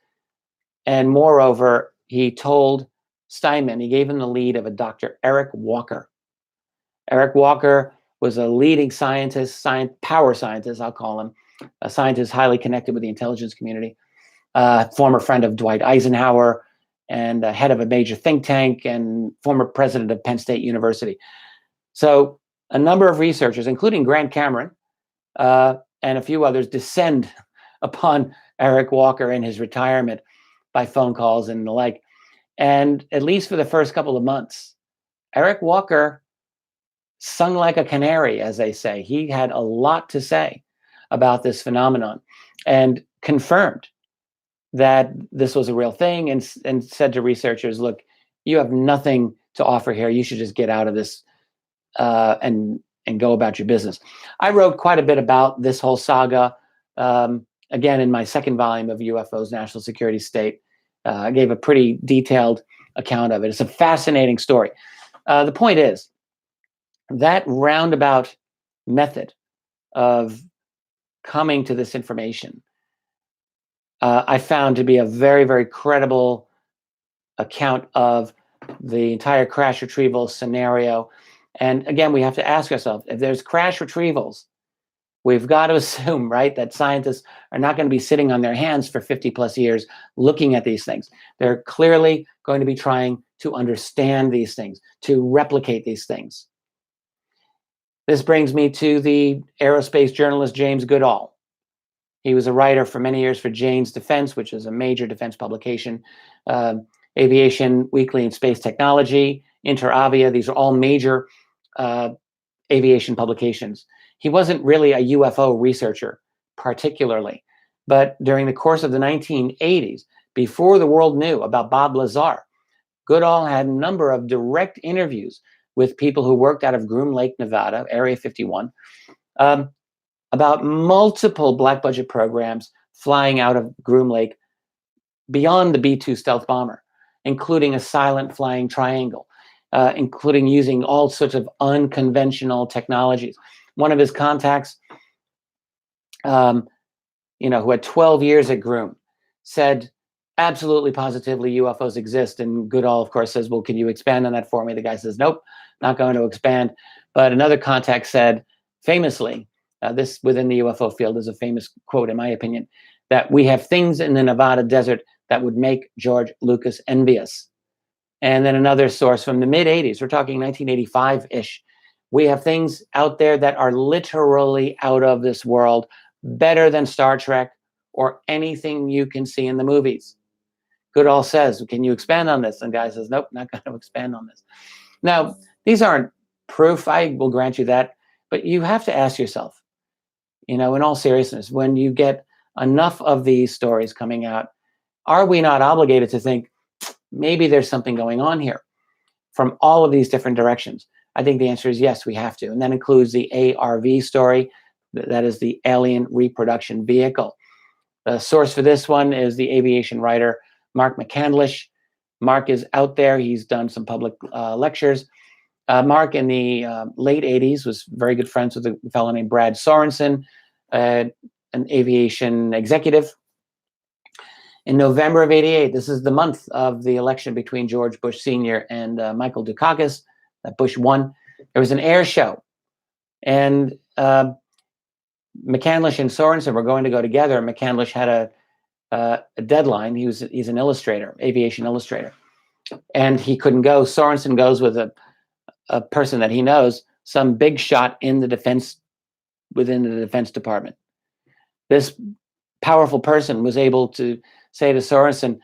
And moreover, he told Steinman, he gave him the lead of a Dr. Eric Walker. Eric Walker was a leading scientist, power scientist, I'll call him, a scientist highly connected with the intelligence community, former friend of Dwight Eisenhower, and head of a major think tank, and former president of Penn State University. So a number of researchers, including Grant Cameron and a few others, descend upon Eric Walker in his retirement by phone calls and the like. And at least for the first couple of months, Eric Walker sung like a canary, as they say. He had a lot to say about this phenomenon and confirmed that this was a real thing, and said to researchers, look, you have nothing to offer here. You should just get out of this and go about your business. I wrote quite a bit about this whole saga, again, in my second volume of UFOs, National Security State. I gave a pretty detailed account of it. It's a fascinating story. The point is, that roundabout method of coming to this information, I found to be a very, very credible account of the entire crash retrieval scenario. And again, we have to ask ourselves, if there's crash retrievals, we've got to assume, right, that scientists are not going to be sitting on their hands for 50 plus years looking at these things. They're clearly going to be trying to understand these things, to replicate these things. This brings me to the aerospace journalist James Goodall. He was a writer for many years for Jane's Defense, which is a major defense publication, Aviation Weekly and Space Technology, Interavia. These are all major aviation publications. He wasn't really a UFO researcher, particularly, but during the course of the 1980s, before the world knew about Bob Lazar, Goodall had a number of direct interviews with people who worked out of Groom Lake, Nevada, Area 51, about multiple black budget programs flying out of Groom Lake beyond the B-2 stealth bomber, including a silent flying triangle, including using all sorts of unconventional technologies. One of his contacts, who had 12 years at Groom, said, absolutely positively UFOs exist. And Goodall, of course, says, well, can you expand on that for me? The guy says, nope, not going to expand. But another contact said, famously, this within the UFO field is a famous quote, in my opinion, that we have things in the Nevada desert that would make George Lucas envious. And then another source from the mid-'80s, we're talking 1985-ish, we have things out there that are literally out of this world, better than Star Trek or anything you can see in the movies. Goodall says, can you expand on this? And the guy says, nope, not going to expand on this. Now, these aren't proof, I will grant you that, but you have to ask yourself, in all seriousness, when you get enough of these stories coming out, are we not obligated to think maybe there's something going on here from all of these different directions? I think the answer is yes, we have to. And that includes the ARV story, that is the Alien Reproduction Vehicle. The source for this one is the aviation writer Mark Mckinnon. Mark is out there. He's done some public lectures. Mark, in the late 80s, was very good friends with a fellow named Brad Sorensen, an aviation executive. In November of '88, this is the month of the election between George Bush Sr. and Michael Dukakis, that Bush won. There was an air show, and McCandlish and Sorensen were going to go together. McCandlish had a deadline. He's an illustrator, aviation illustrator, and he couldn't go. Sorensen goes with a person that he knows, some big shot in the defense, within the Defense Department. This powerful person was able to say to Sorensen,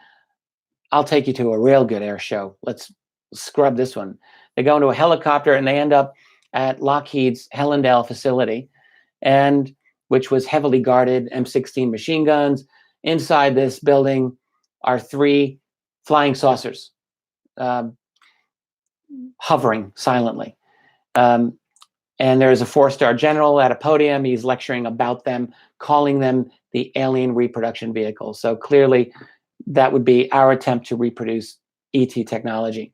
I'll take you to a real good air show. Let's scrub this one. They go into a helicopter and they end up at Lockheed's Helendale facility, and which was heavily guarded, M16 machine guns, inside this building are 3 flying saucers hovering silently. And there's a 4-star general at a podium. He's lecturing about them, calling them the alien reproduction vehicle. So clearly, that would be our attempt to reproduce ET technology.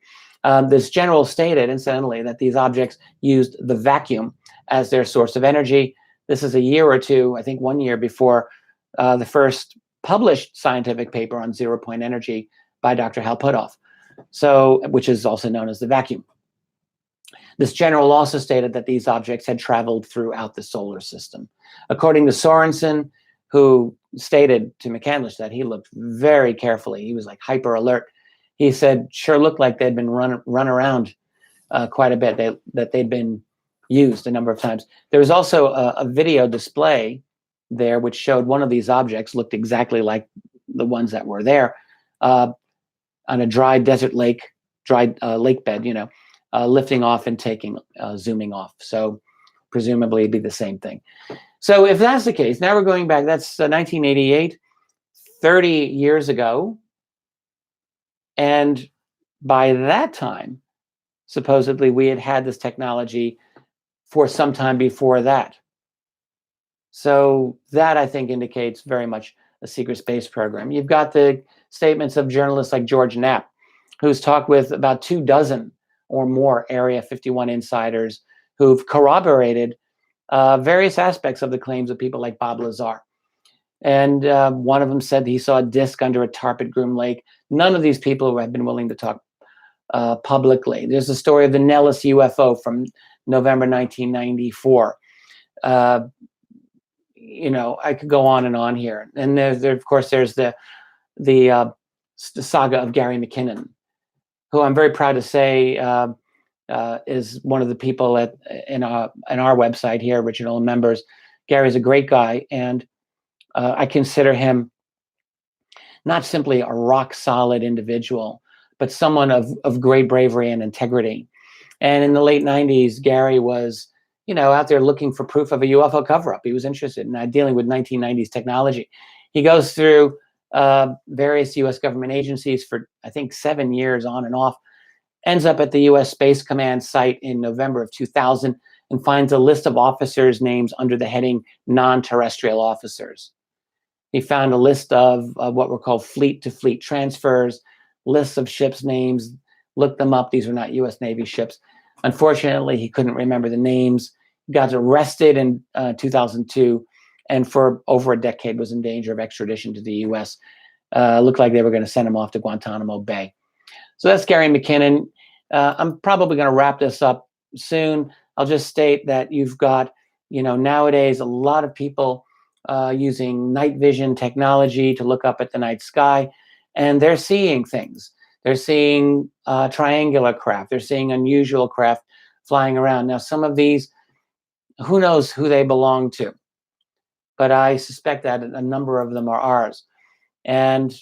This general stated, incidentally, that these objects used the vacuum as their source of energy. This is a year or two, I think 1 year before the first published scientific paper on zero-point energy by Dr. Hal Puthoff, which is also known as the vacuum. This general also stated that these objects had traveled throughout the solar system. According to Sorensen, who stated to McCandless that he looked very carefully, he was like hyper alert. He said, sure looked like they'd been run around quite a bit, that they'd been used a number of times. There was also a video display there which showed one of these objects looked exactly like the ones that were there on a dry desert lake, lake bed, lifting off and zooming off. So presumably it'd be the same thing. So if that's the case, now we're going back, that's 1988, 30 years ago. And by that time, supposedly we had this technology for some time before that. So that, I think, indicates very much a secret space program. You've got the statements of journalists like George Knapp, who's talked with about 24 or more Area 51 insiders who've corroborated various aspects of the claims of people like Bob Lazar. And one of them said he saw a disc under a tarp at Groom Lake. None of these people have been willing to talk publicly. There's the story of the Nellis UFO from November 1994. I could go on and on here. And of course, there's the saga of Gary Mckinnon, who I'm very proud to say is one of the people in our website here, original members. Gary's a great guy, and I consider him not simply a rock solid individual, but someone of great bravery and integrity. And in the late 90s, Gary was, out there looking for proof of a UFO cover-up. He was interested in dealing with 1990s technology. He goes through various U.S. government agencies for, I think, 7 years on and off, ends up at the U.S. Space Command site in November of 2000 and finds a list of officers' names under the heading non-terrestrial officers. He found a list of what were called fleet-to-fleet transfers, lists of ships' names, looked them up. These were not U.S. Navy ships. Unfortunately, he couldn't remember the names. Got arrested in 2002, and for over a decade was in danger of extradition to the U.S. Looked like they were going to send him off to Guantanamo Bay. So that's Gary Mckinnon. I'm probably going to wrap this up soon. I'll just state that you've got, nowadays a lot of people using night vision technology to look up at the night sky, and they're seeing things. They're seeing triangular craft. They're seeing unusual craft flying around. Now, some of these, who knows who they belong to, but I suspect that a number of them are ours. And,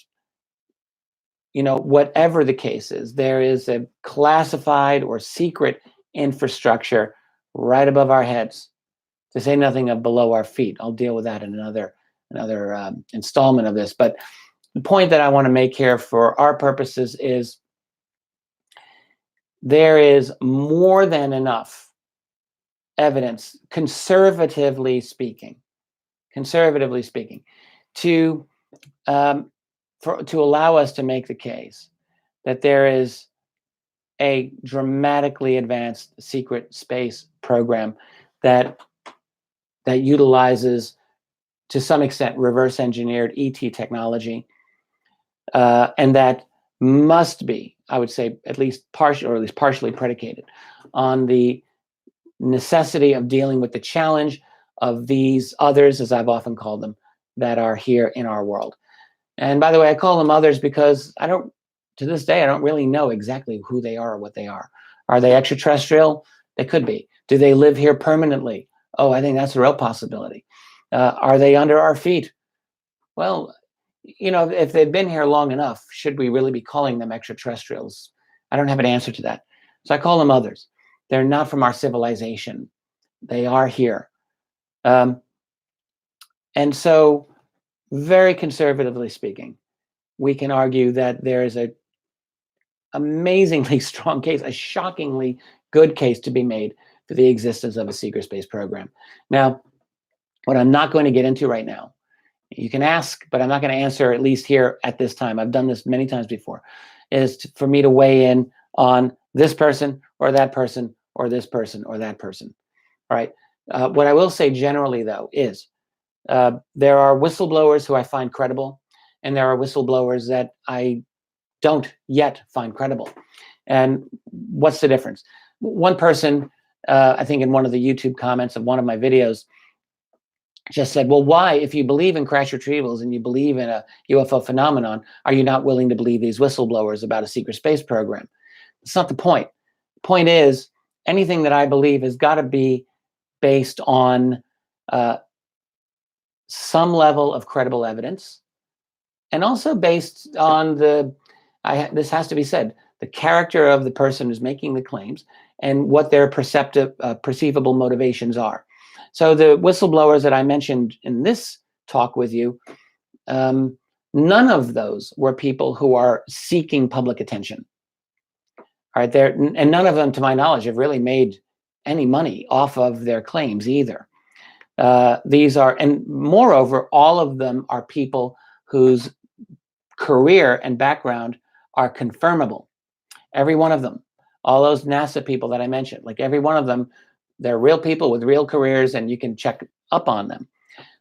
whatever the case is, there is a classified or secret infrastructure right above our heads, to say nothing of below our feet. I'll deal with that in another installment of this. But the point that I want to make here for our purposes is there is more than enough evidence, conservatively speaking, to allow us to make the case that there is a dramatically advanced secret space program that utilizes, to some extent, reverse engineered ET technology, and that must be, I would say, at least partially predicated on the necessity of dealing with the challenge of these others, as I've often called them, that are here in our world. And by the way, I call them others because to this day, I don't really know exactly who they are or what they are. Are they extraterrestrial? They could be. Do they live here permanently? Oh, I think that's a real possibility. Are they under our feet? Well, if they've been here long enough, should we really be calling them extraterrestrials? I don't have an answer to that. So I call them others. They're not from our civilization. They are here. And so very conservatively speaking, we can argue that there is a amazingly strong case, a shockingly good case to be made for the existence of a secret space program. Now, what I'm not going to get into right now, you can ask, but I'm not going to answer, at least here at this time. I've done this many times before, for me to weigh in on this person or that person or this person or that person. All right. What I will say generally, though, is there are whistleblowers who I find credible, and there are whistleblowers that I don't yet find credible. And what's the difference? One person, I think in one of the YouTube comments of one of my videos, just said, well, why, if you believe in crash retrievals and you believe in a UFO phenomenon, are you not willing to believe these whistleblowers about a secret space program? It's not the point. The point is, anything that I believe has got to be based on some level of credible evidence, and also based on this has to be said, the character of the person who's making the claims and what their perceivable motivations are. So the whistleblowers that I mentioned in this talk with you, none of those were people who are seeking public attention. All right, and none of them, to my knowledge, have really made any money off of their claims either. These are, and moreover, all of them are people whose career and background are confirmable. Every one of them, all those NASA people that I mentioned, like every one of them, they're real people with real careers, and you can check up on them.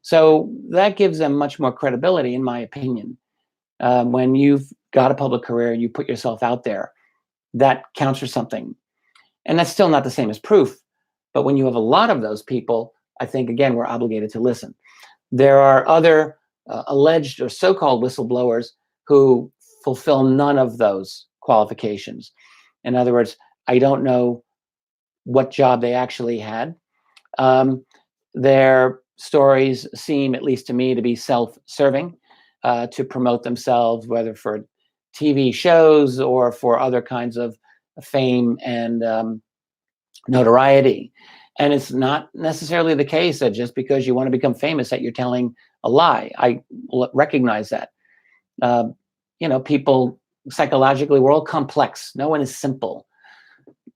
So that gives them much more credibility, in my opinion. When you've got a public career and you put yourself out there, that counts for something. And that's still not the same as proof. But when you have a lot of those people, I think, again, we're obligated to listen. There are other alleged or so-called whistleblowers who fulfill none of those qualifications. In other words, I don't know what job they actually had. Their stories seem, at least to me, to be self-serving, to promote themselves, whether for TV shows or for other kinds of fame and notoriety. And it's not necessarily the case that just because you want to become famous that you're telling a lie. I recognize that. People psychologically, we're all complex. No one is simple.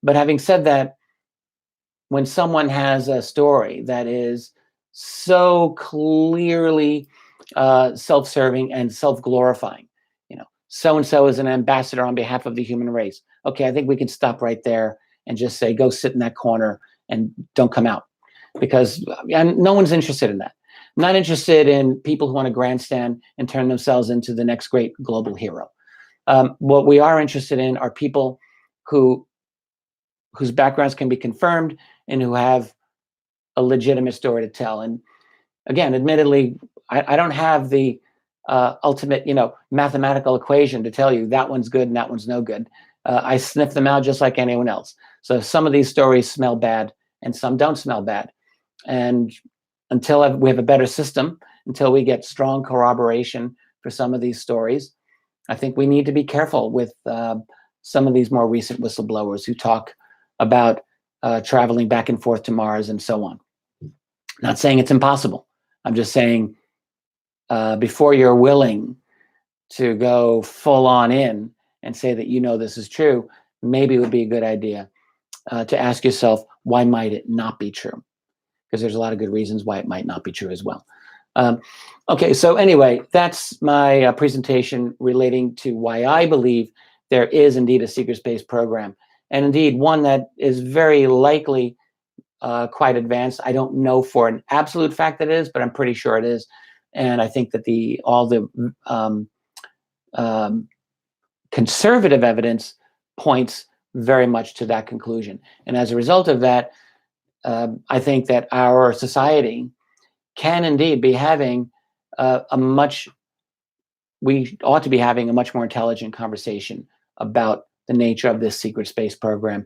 But having said that, when someone has a story that is so clearly self-serving and self-glorifying, so-and-so is an ambassador on behalf of the human race. Okay, I think we can stop right there and just say, go sit in that corner and don't come out, because no one's interested in that. I'm not interested in people who want to grandstand and turn themselves into the next great global hero. What we are interested in are people whose backgrounds can be confirmed and who have a legitimate story to tell. And again, admittedly, I don't have the ultimate, mathematical equation to tell you that one's good and that one's no good. I sniff them out just like anyone else. So some of these stories smell bad and some don't smell bad. And until we have a better system, until we get strong corroboration for some of these stories, I think we need to be careful with some of these more recent whistleblowers who talk about traveling back and forth to Mars and so on. Not saying it's impossible. I'm just saying before you're willing to go full on in and say that this is true, maybe it would be a good idea to ask yourself, why might it not be true? Because there's a lot of good reasons why it might not be true as well. Okay, so anyway, that's my presentation relating to why I believe there is indeed a secret space program, and indeed one that is very likely quite advanced. I don't know for an absolute fact that it is, but I'm pretty sure it is. And I think that all the conservative evidence points very much to that conclusion. And as a result of that, I think that our society can indeed be having we ought to be having a much more intelligent conversation about the nature of this secret space program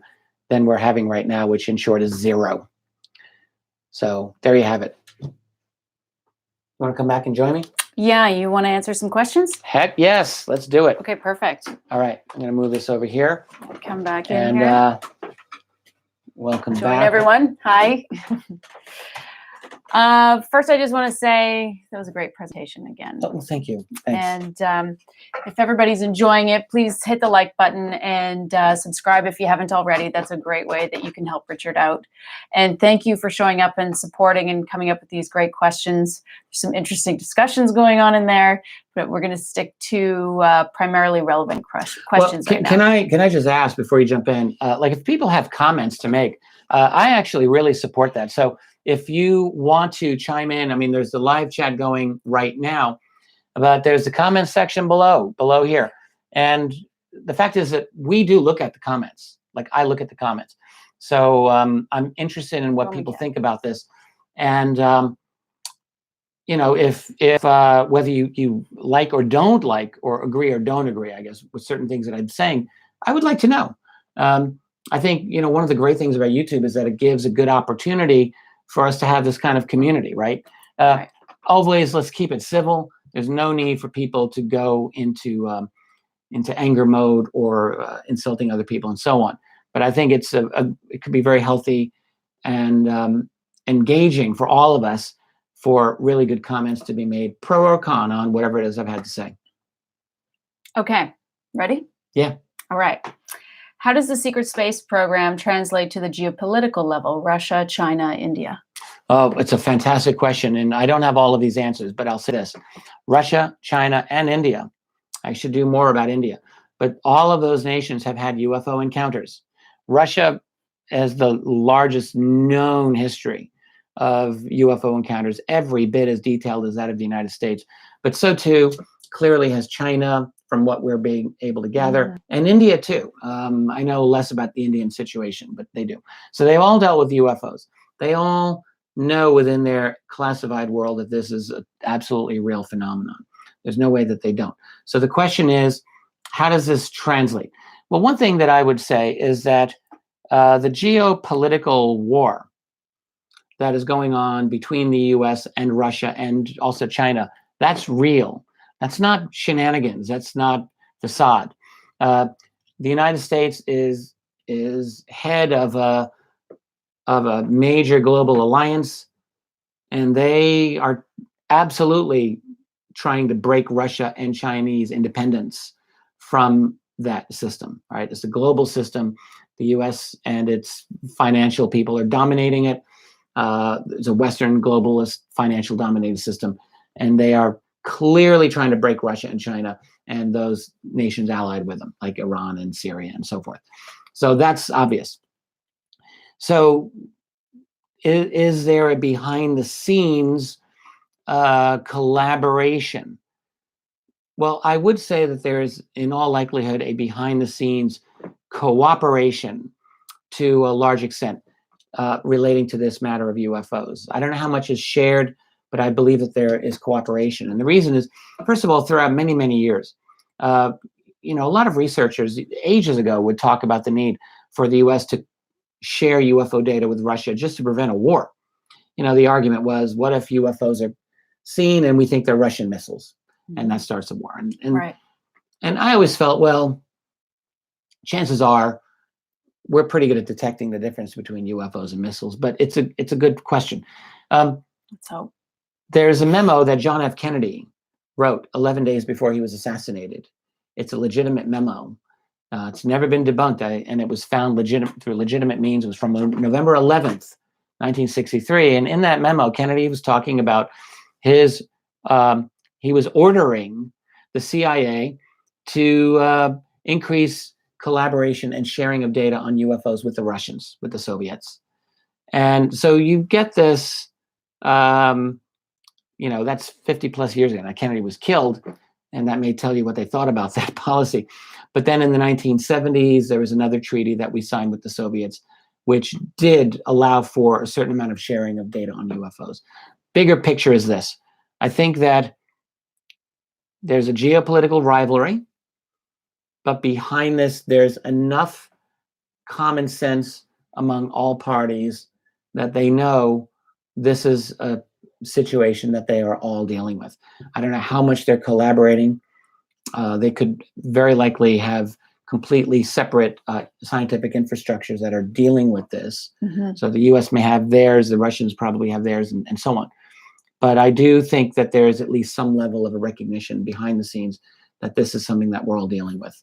than we're having right now, which in short is zero. So there you have it. You want to come back and join me? Yeah, you want to answer some questions? Heck yes, let's do it. Okay, perfect. All right, I'm going to move this over here. Come back in here. Welcome Join back. everyone. Hi. First, I just want to say that was a great presentation again. Oh, well, thank you. Thanks. And if everybody's enjoying it, please hit the like button and subscribe if you haven't already. That's a great way that you can help Richard out. And thank you for showing up and supporting and coming up with these great questions. There's some interesting discussions going on in there, but we're going to stick to primarily relevant questions right now. Can I just ask before you jump in, like if people have comments to make, I actually really support that. So if you want to chime in, I mean, there's the live chat going right now, but there's the comment section below here. And the fact is that we do look at the comments. Like I look at the comments. So I'm interested in what people think about this. And, you know, if whether you like or don't like, or agree or don't agree, I guess, with certain things that I'm saying, I would like to know. I think, you know, one of the great things about YouTube is that it gives a good opportunity for us to have this kind of community, right? Right. Always, let's keep it civil. There's no need for people to go into anger mode or insulting other people and so on. But I think it could be very healthy and engaging for all of us for really good comments to be made, pro or con, on whatever it is I've had to say. Okay, ready? Yeah. All right. How does the secret space program translate to the geopolitical level, Russia, China, India? Oh, it's a fantastic question, and I don't have all of these answers, but I'll say this. Russia, China, and India. I should do more about India, but all of those nations have had UFO encounters. Russia has the largest known history of UFO encounters, every bit as detailed as that of the United States, but so too clearly has China, from what we're being able to gather, and India too. I know less about the Indian situation, but they do. So they've all dealt with UFOs. They all know within their classified world that this is an absolutely real phenomenon. There's no way that they don't. So the question is, how does this translate? Well, one thing that I would say is that the geopolitical war that is going on between the US and Russia and also China, that's real. That's not shenanigans. That's not facade. The United States is head of a major global alliance, and they are absolutely trying to break Russia and Chinese independence from that system. Right? It's a global system. The U.S. and its financial people are dominating it. It's a Western globalist financial dominated system, and they are clearly trying to break Russia and China and those nations allied with them, like Iran and Syria and so forth. So that's obvious. So is there a behind the scenes collaboration? Well, I would say that there is, in all likelihood, a behind the scenes cooperation to a large extent relating to this matter of UFOs. I don't know how much is shared, but I believe that there is cooperation. And the reason is, first of all, throughout many, many years, you know, a lot of researchers ages ago would talk about the need for the US to share UFO data with Russia just to prevent a war. You know, the argument was, what if UFOs are seen and we think they're Russian missiles? And that starts a war. Right. And I always felt, well, chances are we're pretty good at detecting the difference between UFOs and missiles, but it's a good question. Let's hope. There's a memo that John F. Kennedy wrote 11 days before he was assassinated. It's a legitimate memo. It's never been debunked, and it was found through legitimate means. It was from November 11th, 1963. And in that memo, Kennedy was talking about his, he was ordering the CIA to increase collaboration and sharing of data on UFOs with the Russians, with the Soviets. And so you get this, you know, that's 50 plus years ago. Now, Kennedy was killed, and that may tell you what they thought about that policy. But then in the 1970s, there was another treaty that we signed with the Soviets, which did allow for a certain amount of sharing of data on UFOs. Bigger picture is this. I think that there's a geopolitical rivalry, but behind this, there's enough common sense among all parties that they know this is a situation that they are all dealing with. I don't know how much they're collaborating. They could very likely have completely separate scientific infrastructures that are dealing with this. Mm-hmm. So the U.S. may have theirs, the Russians probably have theirs, and so on. But I do think that there is at least some level of a recognition behind the scenes that this is something that we're all dealing with.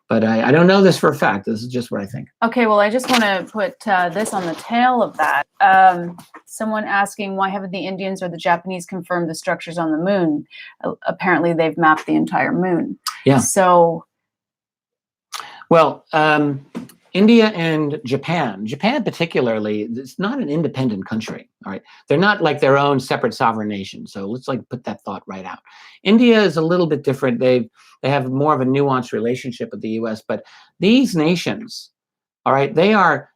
But I don't know this for a fact. This is just what I think. Okay, well, I just want to put this on the tail of that. Someone asking, why haven't the Indians or the Japanese confirmed the structures on the moon? Apparently, they've mapped the entire moon. Yeah. So, well, India and Japan particularly, it's not an independent country, all right? They're not like their own separate sovereign nation. So let's like put that thought right out. India is a little bit different. They have more of a nuanced relationship with the US, but these nations, all right, they are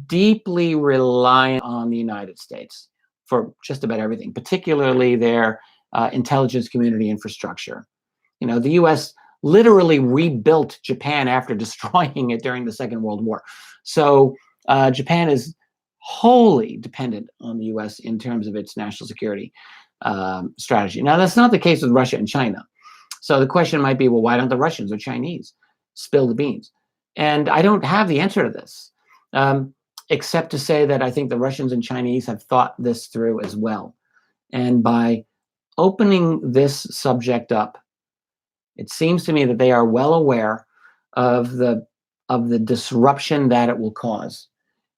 deeply reliant on the United States for just about everything, particularly their intelligence community infrastructure. You know, the US literally rebuilt Japan after destroying it during the Second World War. So Japan is wholly dependent on the US in terms of its national security strategy. Now, that's not the case with Russia and China. So the question might be, well, why don't the Russians or Chinese spill the beans? And I don't have the answer to this, except to say that I think the Russians and Chinese have thought this through as well. And by opening this subject up, it seems to me that they are well aware of the disruption that it will cause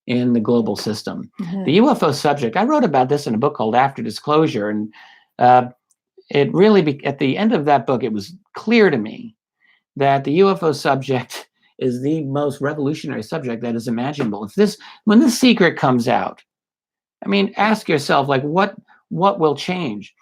in the global system. Mm-hmm. The UFO subject, I wrote about this in a book called After Disclosure, and it really, at the end of that book, it was clear to me that the UFO subject is the most revolutionary subject that is imaginable. When this secret comes out, I mean, ask yourself, like, what will change?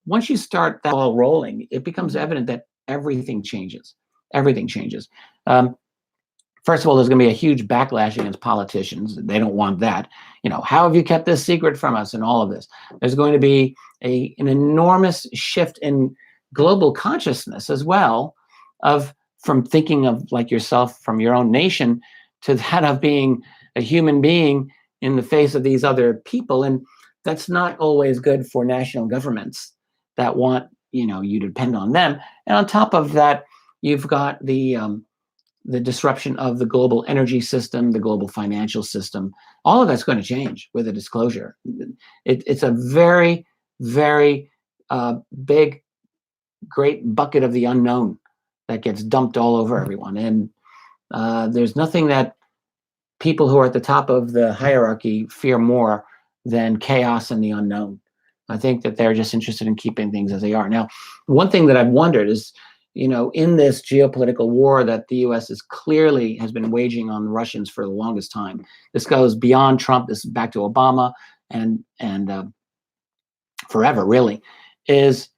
Once you start that ball rolling, it becomes evident that everything changes. Everything changes. First of all, there's going to be a huge backlash against politicians. They don't want that. You know, how have you kept this secret from us and all of this? There's going to be an enormous shift in global consciousness as well, from thinking of like yourself from your own nation to that of being a human being in the face of these other people. And that's not always good for national governments that want, you know, you to depend on them. And on top of that, you've got the disruption of the global energy system, the global financial system. All of that's going to change with a disclosure. It's a very, very big, great bucket of the unknown that gets dumped all over everyone. And there's nothing that people who are at the top of the hierarchy fear more than chaos and the unknown. I think that they're just interested in keeping things as they are. Now, one thing that I've wondered is, you know, in this geopolitical war that the U.S. has been waging on the Russians for the longest time. This goes beyond Trump. This is back to Obama and forever, really. Is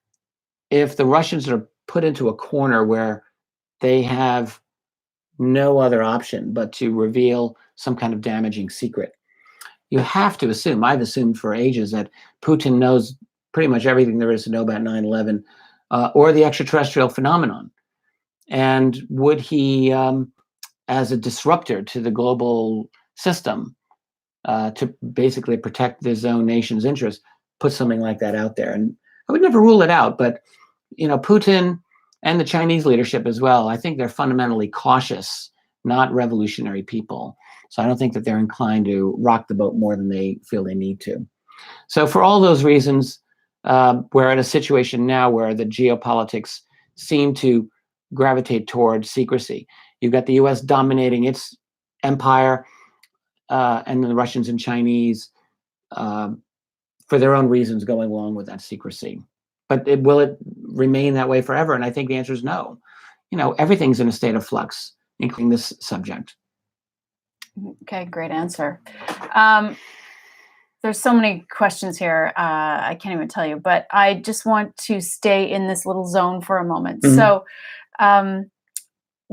if the Russians are put into a corner where they have no other option but to reveal some kind of damaging secret, you have to assume, I've assumed for ages, that Putin knows pretty much everything there is to know about 9/11 or the extraterrestrial phenomenon. And would he, as a disruptor to the global system, to basically protect his own nation's interests, put something like that out there? And I would never rule it out, but, you know, Putin and the Chinese leadership as well, I think they're fundamentally cautious, not revolutionary people. So I don't think that they're inclined to rock the boat more than they feel they need to. So for all those reasons, we're in a situation now where the geopolitics seem to gravitate towards secrecy. You've got the U.S. dominating its empire, and the Russians and Chinese, for their own reasons, going along with that secrecy. But will it remain that way forever? And I think the answer is no. You know, everything's in a state of flux, including this subject. Okay, great answer. There's so many questions here. I can't even tell you, but I just want to stay in this little zone for a moment. Mm-hmm. So,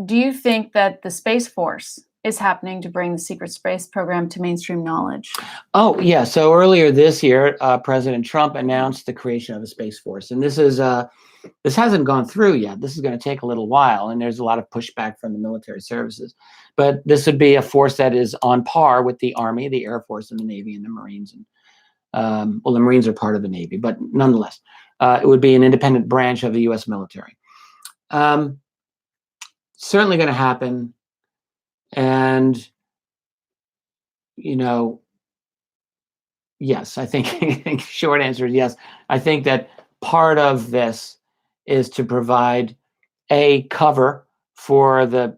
do you think that the Space Force is happening to bring the secret space program to mainstream knowledge? Oh, yeah. So earlier this year, President Trump announced the creation of a Space Force. And this hasn't gone through yet. This is going to take a little while. And there's a lot of pushback from the military services. But this would be a force that is on par with the Army, the Air Force, and the Navy, and the Marines. And well, the Marines are part of the Navy, but nonetheless, it would be an independent branch of the U.S. military. Certainly going to happen. And, you know, yes, I think short answer is yes. I think that part of this is to provide a cover for the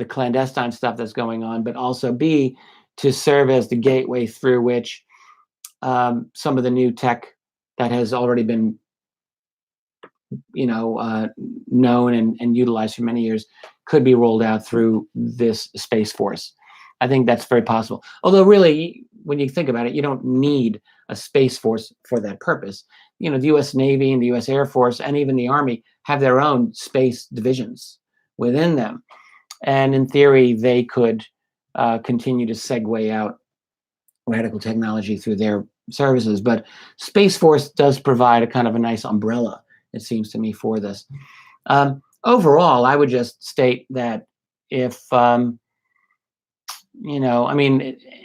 clandestine stuff that's going on, but also B, to serve as the gateway through which some of the new tech that has already been, known and utilized for many years could be rolled out through this Space Force. I think that's very possible. Although really, when you think about it, you don't need a Space Force for that purpose. You know, the U.S. Navy and the U.S. Air Force and even the Army have their own space divisions within them. And in theory, they could continue to segue out radical technology through their services. But Space Force does provide a kind of a nice umbrella, it seems to me, for this. Overall, I would just state that if,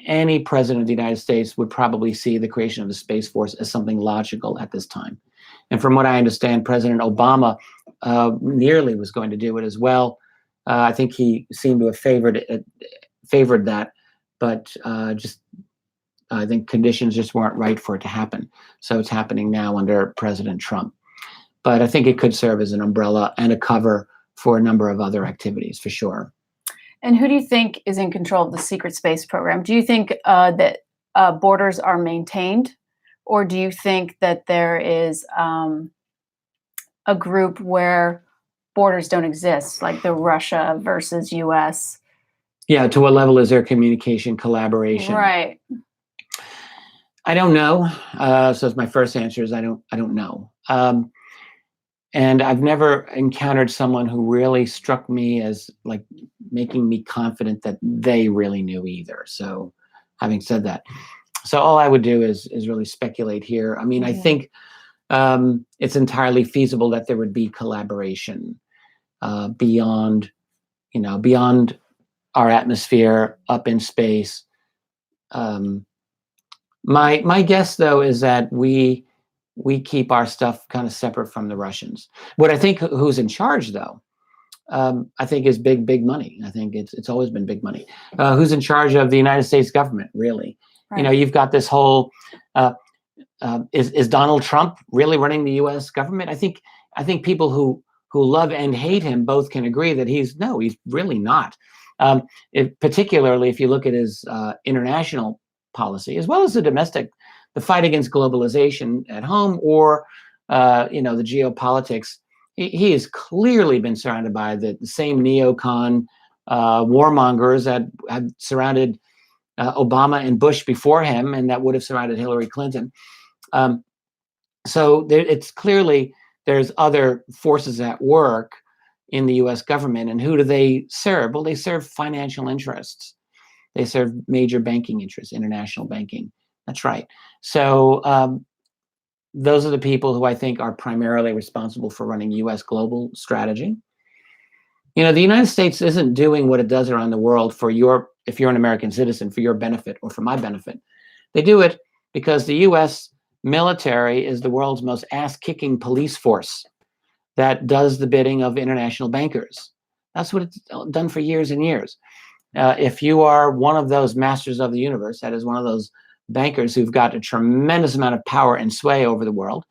any president of the United States would probably see the creation of the Space Force as something logical at this time. And from what I understand, President Obama nearly was going to do it as well. I think he seemed to have favored that, but I think conditions just weren't right for it to happen. So it's happening now under President Trump. But I think it could serve as an umbrella and a cover for a number of other activities, for sure. And who do you think is in control of the secret space program? Do you think that borders are maintained? Or do you think that there is a group where borders don't exist, like the Russia versus US? Yeah, to what level is there communication, collaboration? Right. I don't know. So my first answer is I don't know. And I've never encountered someone who really struck me as like making me confident that they really knew either. So having said that, so all I would do is really speculate here. I mean, I think it's entirely feasible that there would be collaboration beyond our atmosphere, up in space. My guess, though, is that we keep our stuff kind of separate from the Russians. What I think who's in charge, though, I think is big money. I think it's always been big money. Who's in charge of the United States government, really? Right. You know, you've got this whole, is Donald Trump really running the U.S. government? I think people who love and hate him both can agree that he's really not. Particularly if you look at his international policy, as well as the fight against globalization at home, or the geopolitics. He has clearly been surrounded by the same neocon warmongers that had surrounded Obama and Bush before him, and that would have surrounded Hillary Clinton. So it's clearly there's other forces at work in the U.S. government. And who do they serve? Well, they serve financial interests. They serve major banking interests, international banking. That's right. So those are the people who I think are primarily responsible for running U.S. global strategy. You know, the United States isn't doing what it does around the world if you're an American citizen, for your benefit or for my benefit. They do it because the U.S. military is the world's most ass-kicking police force that does the bidding of international bankers. That's what it's done for years and years. If you are one of those masters of the universe, that is one of those bankers who've got a tremendous amount of power and sway over the world,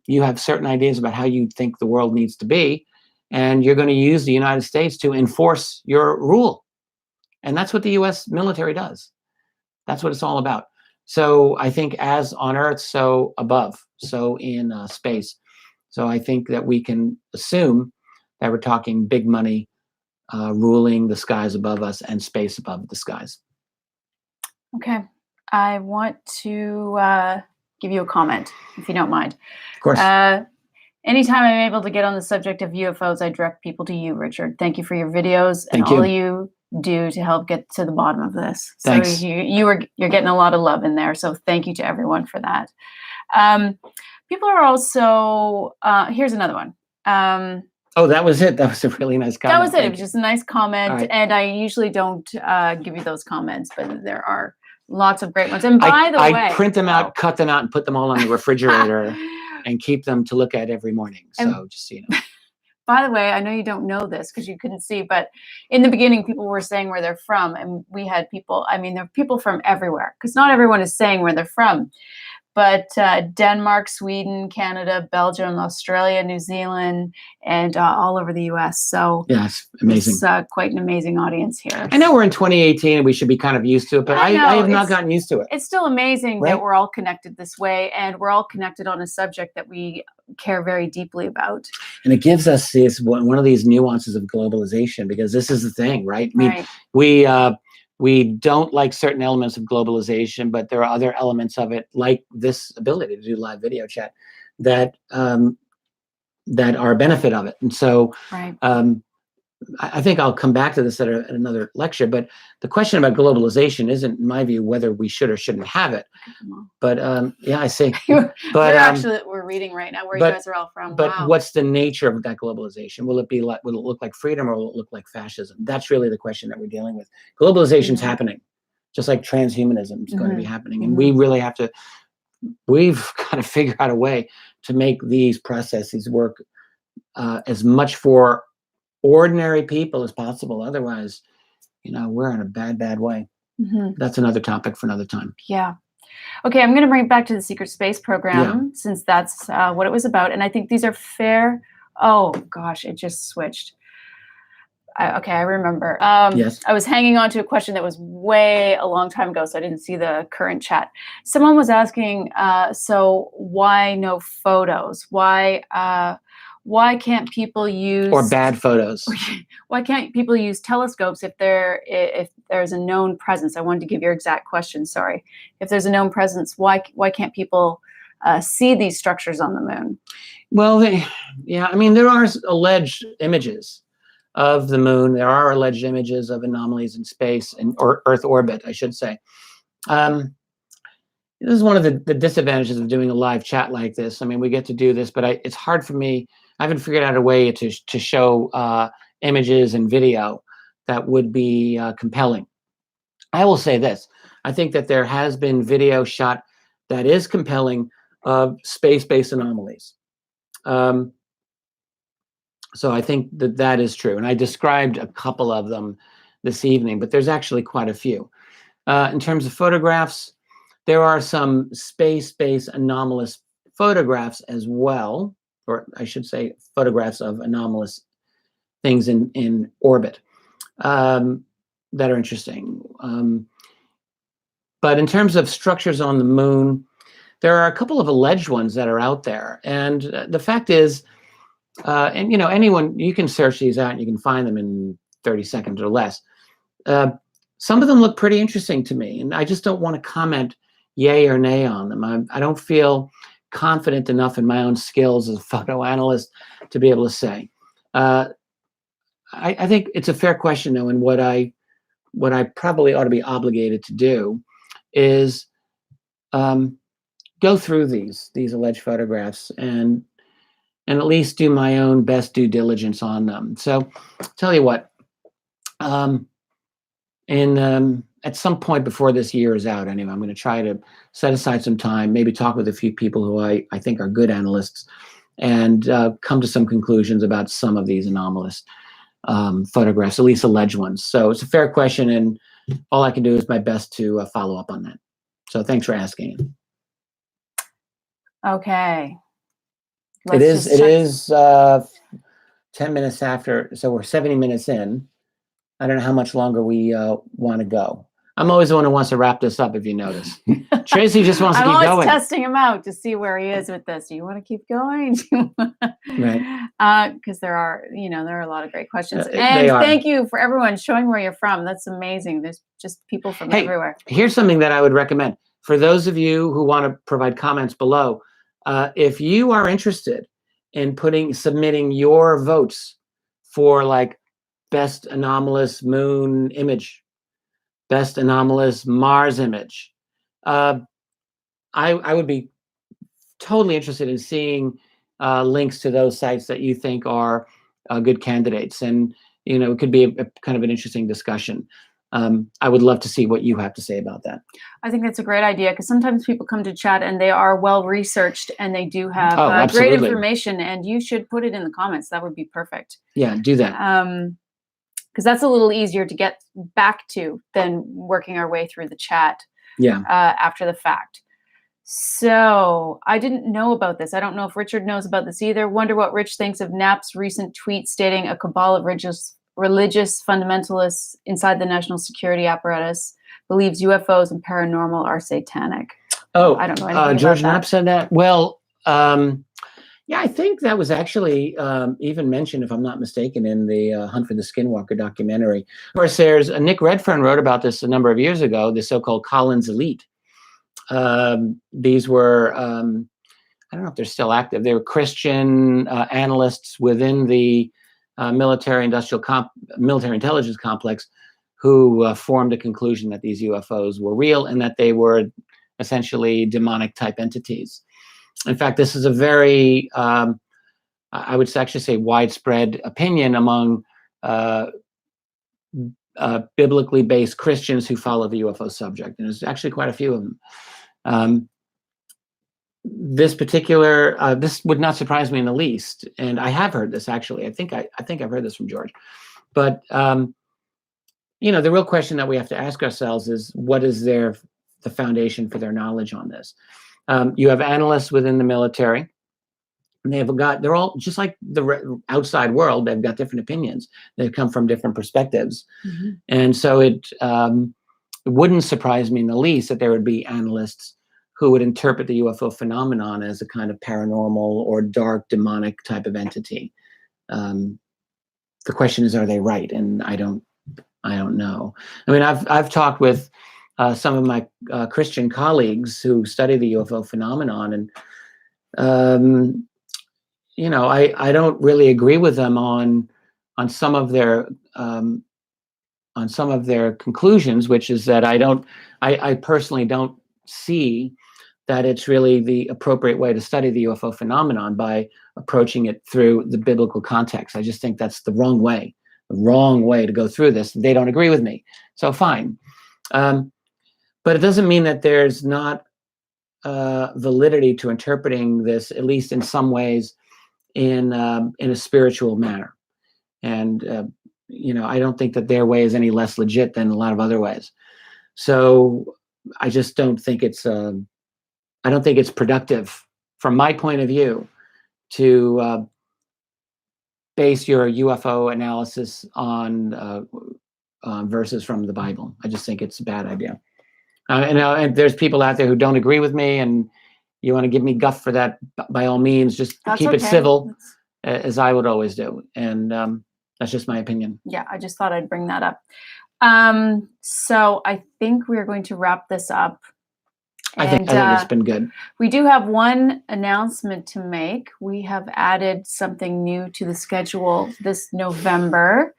you have certain ideas about how you think the world needs to be, and you're going to use the United States to enforce your rule. And that's what the U.S. military does. That's what it's all about. So I think as on Earth, so above, so in space. So I think that we can assume that we're talking big money ruling the skies above us and space above the skies. Okay. I want to give you a comment, if you don't mind. Of course. Anytime I'm able to get on the subject of UFOs, I direct people to you, Richard. Thank you for your videos and all you do to help get to the bottom of this. Thanks. So you're getting a lot of love in there. So thank you to everyone for that. People are also, here's another one. Oh, that was it. That was a really nice comment. That was it. It was just a nice comment. Right. And I usually don't give you those comments, but there are lots of great ones. And by the way, I print them out, cut them out, and put them all on the refrigerator and keep them to look at every morning. So just so you know. by the way, I know you don't know this because you couldn't see, but in the beginning, people were saying where they're from. And we had people, I mean, there are people from everywhere because not everyone is saying where they're from. But Denmark, Sweden, Canada, Belgium, Australia, New Zealand, and all over the U.S. So yeah, it's amazing. It's quite an amazing audience here. I know we're in 2018 and we should be kind of used to it, but I have not gotten used to it. It's still amazing that we're all connected this way, and we're all connected on a subject that we care very deeply about. And it gives us this one of these nuances of globalization, because this is the thing, right? I mean, we don't like certain elements of globalization, but there are other elements of it, like this ability to do live video chat, that that are a benefit of it. And so I think I'll come back to this at another lecture, but the question about globalization isn't, in my view, whether we should or shouldn't have it. But yeah, I see. But we're reading right now where you guys are all from. But what's the nature of that globalization? Will it be like, will it look like freedom, or will it look like fascism? That's really the question that we're dealing with. Globalization's happening, just like transhumanism is going to be happening, and we really have to. We've got to figure out a way to make these processes work as much for ordinary people as possible. Otherwise, we're in a bad way. That's another topic for another time. Yeah. Okay, I'm going to bring it back to the secret space program, since that's what it was about. And I think these are fair. Oh gosh, it just switched. Okay, I remember. Yes. I was hanging on to a question that was way a long time ago, so I didn't see the current chat. Someone was asking, so why no photos? Why can't people use, or bad photos? Why can't people use telescopes if there's a known presence? I wanted to give your exact question. Sorry. If there's a known presence, why can't people see these structures on the moon? Well, I mean, there are alleged images of the moon. There are alleged images of anomalies in space or Earth orbit, I should say. This is one of the disadvantages of doing a live chat like this. I mean, we get to do this, but it's hard for me. I haven't figured out a way to show images and video that would be compelling. I will say this. I think that there has been video shot that is compelling of space-based anomalies. So I think that is true. And I described a couple of them this evening, but there's actually quite a few. In terms of photographs, there are some space-based anomalous photographs as well, or I should say photographs of anomalous things in orbit that are interesting. But in terms of structures on the moon, there are a couple of alleged ones that are out there. And the fact is, and anyone, you can search these out and you can find them in 30 seconds or less. Some of them look pretty interesting to me, and I just don't want to comment yay or nay on them. I don't feel confident enough in my own skills as a photo analyst to be able to say. I think it's a fair question, though, and what I probably ought to be obligated to do is go through these alleged photographs and at least do my own best due diligence on them. So, tell you what, at some point before this year is out, anyway, I'm going to try to set aside some time, maybe talk with a few people who I think are good analysts, and come to some conclusions about some of these anomalous photographs, at least alleged ones. So it's a fair question, and all I can do is my best to follow up on that. So thanks for asking. Okay. It is 10 minutes after, so we're 70 minutes in. I don't know how much longer we want to go. I'm always the one who wants to wrap this up, if you notice. Tracy just wants to keep going. I'm always testing him out to see where he is with this. Do you want to keep going? Right. Because there are a lot of great questions. And thank you for everyone showing where you're from. That's amazing. There's just people from everywhere. Here's something that I would recommend. For those of you who want to provide comments below, if you are interested in submitting your votes for like best anomalous moon image, best anomalous Mars image, I would be totally interested in seeing links to those sites that you think are good candidates, and it could be a kind of an interesting discussion. I would love to see what you have to say about that. I think that's a great idea, because sometimes people come to chat and they are well researched and they do have great absolutely. information, and you should put it in the comments. That would be perfect. Yeah, do that. Because that's a little easier to get back to than working our way through the chat after the fact. So I didn't know about this. I don't know if Richard knows about this either. Wonder what Rich thinks of Knapp's recent tweet stating a cabal of religious fundamentalists inside the national security apparatus believes UFOs and paranormal are satanic. Oh, I don't know anything George about Knapp said that? Well, yeah, I think that was actually even mentioned, if I'm not mistaken, in the Hunt for the Skinwalker documentary. Of course, there's Nick Redfern wrote about this a number of years ago, the so-called Collins elite. These were, I don't know if they're still active. They were Christian analysts within the military intelligence complex who formed a conclusion that these UFOs were real and that they were essentially demonic type entities. In fact, this is a very, I would actually say, widespread opinion among biblically based Christians who follow the UFO subject. And there's actually quite a few of them. This particular, this would not surprise me in the least. And I have heard this, actually. I think I've heard this from George. But, you know, the real question that we have to ask ourselves is, what is the foundation for their knowledge on this? You have analysts within the military, and they're all just like the outside world. They've got different opinions. They come from different perspectives. Mm-hmm. And so it wouldn't surprise me in the least that there would be analysts who would interpret the UFO phenomenon as a kind of paranormal or dark demonic type of entity. The question is, are they right? And I don't know. I mean, I've talked with some of my Christian colleagues who study the UFO phenomenon, and you know, I don't really agree with them on some of their conclusions, which is that I personally don't see that it's really the appropriate way to study the UFO phenomenon by approaching it through the biblical context. I just think that's the wrong way to go through this. They don't agree with me, so fine. But it doesn't mean that there's not validity to interpreting this, at least in some ways, in a spiritual manner. And you know, I don't think that their way is any less legit than a lot of other ways. So I just don't think it's productive, from my point of view, to base your UFO analysis on verses from the Bible. I just think it's a bad idea. And there's people out there who don't agree with me, and you want to give me guff for that, by all means, just keep it civil, as I would always do. And that's just my opinion. Yeah, I just thought I'd bring that up. So I think we're going to wrap this up. I think it's been good. We do have one announcement to make. We have added something new to the schedule this November.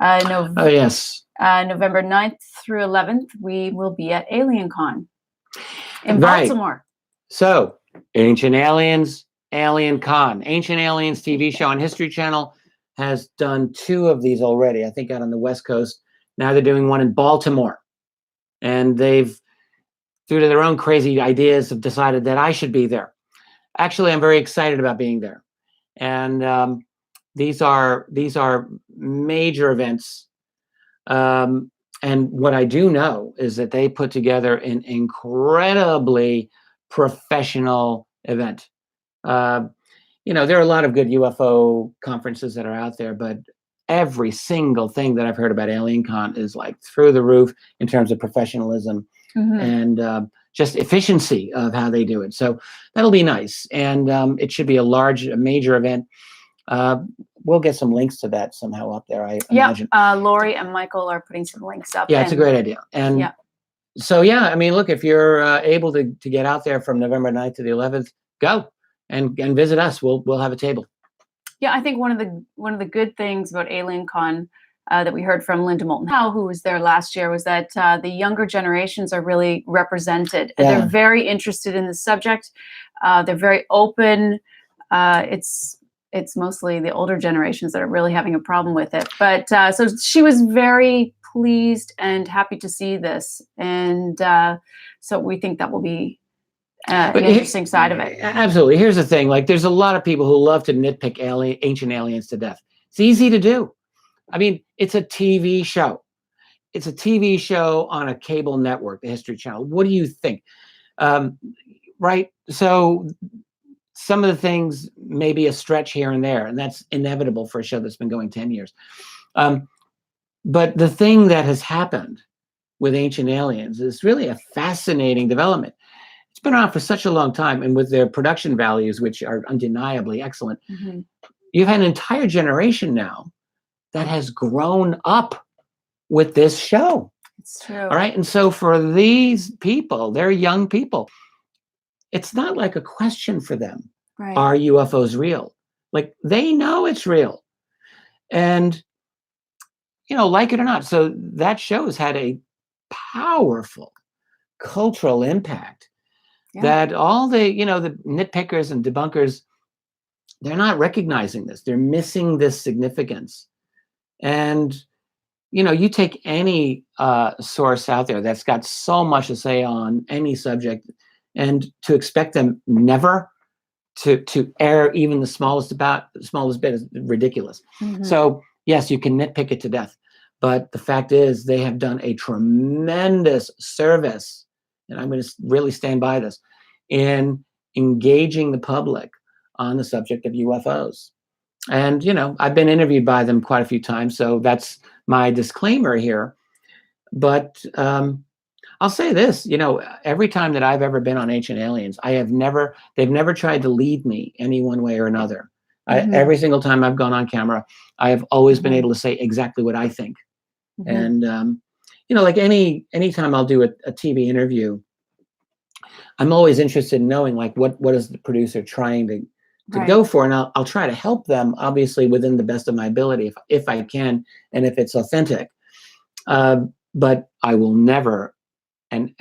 Oh, yes. November 9th through 11th, we will be at AlienCon in Baltimore. So, Ancient Aliens, AlienCon. Ancient Aliens TV show on History Channel has done 2 of these already, I think out on the West Coast. Now they're doing one in Baltimore. And they've, due to their own crazy ideas, have decided that I should be there. Actually, I'm very excited about being there. And these are major events. And what I do know is that they put together an incredibly professional event. You know, there are a lot of good UFO conferences that are out there, but every single thing that I've heard about AlienCon is like through the roof in terms of professionalism. Mm-hmm. And just efficiency of how they do it. So that'll be nice. And it should be a major event. We'll get some links to that somehow up there, I imagine. Lori and Michael are putting some links up. Yeah, it's a great idea. And so, yeah, I mean, look, if you're able to get out there from November 9th to the 11th, go and visit us. We'll have a table. Yeah, I think one of the good things about AlienCon that we heard from Linda Moulton Howe, who was there last year, was that the younger generations are really represented, and they're very interested in the subject. They're very open. It's mostly the older generations that are really having a problem with it. But so she was very pleased and happy to see this. And so we think that will be an interesting side of it. Absolutely. Here's the thing. Like, there's a lot of people who love to nitpick ancient aliens to death. It's easy to do. I mean, it's a TV show. It's a TV show on a cable network, the History Channel. What do you think? Right? So some of the things may be a stretch here and there, and that's inevitable for a show that's been going 10 years. But the thing that has happened with Ancient Aliens is really a fascinating development. It's been around for such a long time, and with their production values, which are undeniably excellent, you've had an entire generation now that has grown up with this show. It's true. All right. And so for these people, they're young people. It's not like a question for them. Right. Are UFOs real? Like, they know it's real. And, like it or not. So that show has had a powerful cultural impact that all the, the nitpickers and debunkers, they're not recognizing this. They're missing this significance. And, you take any source out there that's got so much to say on any subject, and to expect them never to err even the smallest bit is ridiculous. So yes, you can nitpick it to death, but the fact is they have done a tremendous service, and I'm going to really stand by this, in engaging the public on the subject of UFOs. And, I've been interviewed by them quite a few times, so that's my disclaimer here. But I'll say this, every time that I've ever been on Ancient Aliens, they've never tried to lead me any one way or another. Every single time I've gone on camera, I have always been able to say exactly what I think. And, like anytime I'll do a TV interview, I'm always interested in knowing, like, what is the producer trying to go for, and I'll try to help them, obviously, within the best of my ability, if I can, and if it's authentic. But I will never, and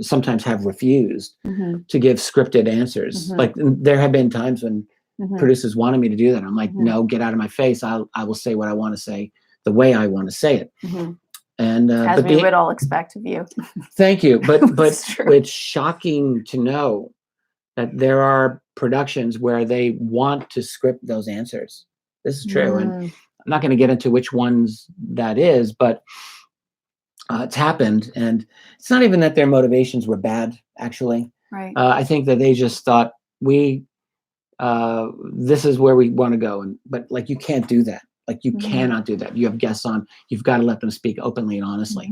sometimes have refused to give scripted answers. Like, there have been times when producers wanted me to do that. I'm like, no, get out of my face. I will say what I want to say the way I want to say it. And as we would all expect of you. Thank you. But it's shocking to know that there are productions where they want to script those answers. This is true. And I'm not going to get into which ones that is, but it's happened. And it's not even that their motivations were bad, actually. Right. I think that they just thought, this is where we want to go. But like, you can't do that. Like, you cannot do that. You have guests on. You've got to let them speak openly and honestly.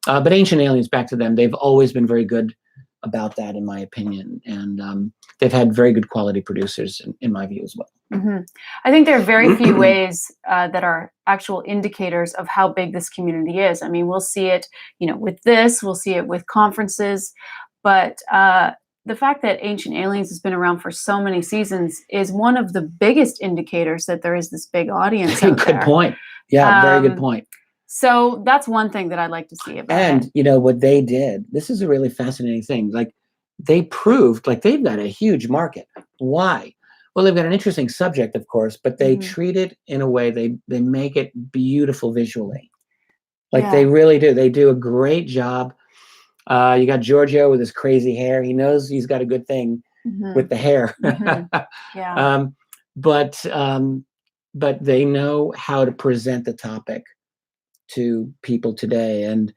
But Ancient Aliens, back to them, they've always been very good about that, in my opinion. And they've had very good quality producers, in my view, as well. I think there are very few ways that are actual indicators of how big this community is. I mean, we'll see it, with this, we'll see it with conferences, but the fact that Ancient Aliens has been around for so many seasons is one of the biggest indicators that there is this big audience out there. Good point. Yeah, very good point. So that's one thing that I'd like to see about it. And, what they did, this is a really fascinating thing. Like, they proved, like, they've got a huge market. Why? Well, they've got an interesting subject, of course, but they treat it in a way, they make it beautiful visually. Like, they really do. They do a great job. You got Giorgio with his crazy hair. He knows he's got a good thing with the hair. But they know how to present the topic to people today. And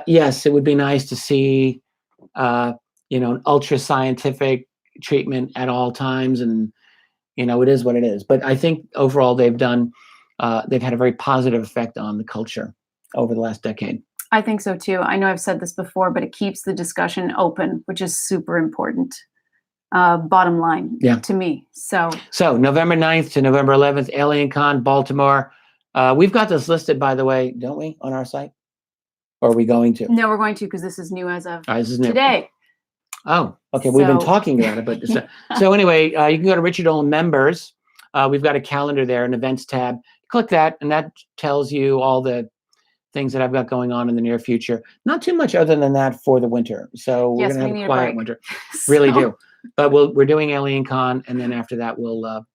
yes, it would be nice to see, an ultra scientific treatment at all times. And, it is what it is. But I think overall they've had a very positive effect on the culture over the last decade. I think so too. I know I've said this before, but it keeps the discussion open, which is super important. Bottom line to me. So November 9th to November 11th, Alien Con, Baltimore. We've got this listed, by the way, don't we, on our site? Or are we going to? No, we're going to, because this is new as of this is new. Today. Oh, okay. We've been talking about it, but so anyway, you can go to Dolan members. We've got a calendar there, an events tab. Click that, and that tells you all the things that I've got going on in the near future. Not too much other than that for the winter. So we're going to have a quiet winter. Really do. But we're doing Alien Con, and then after that, we'll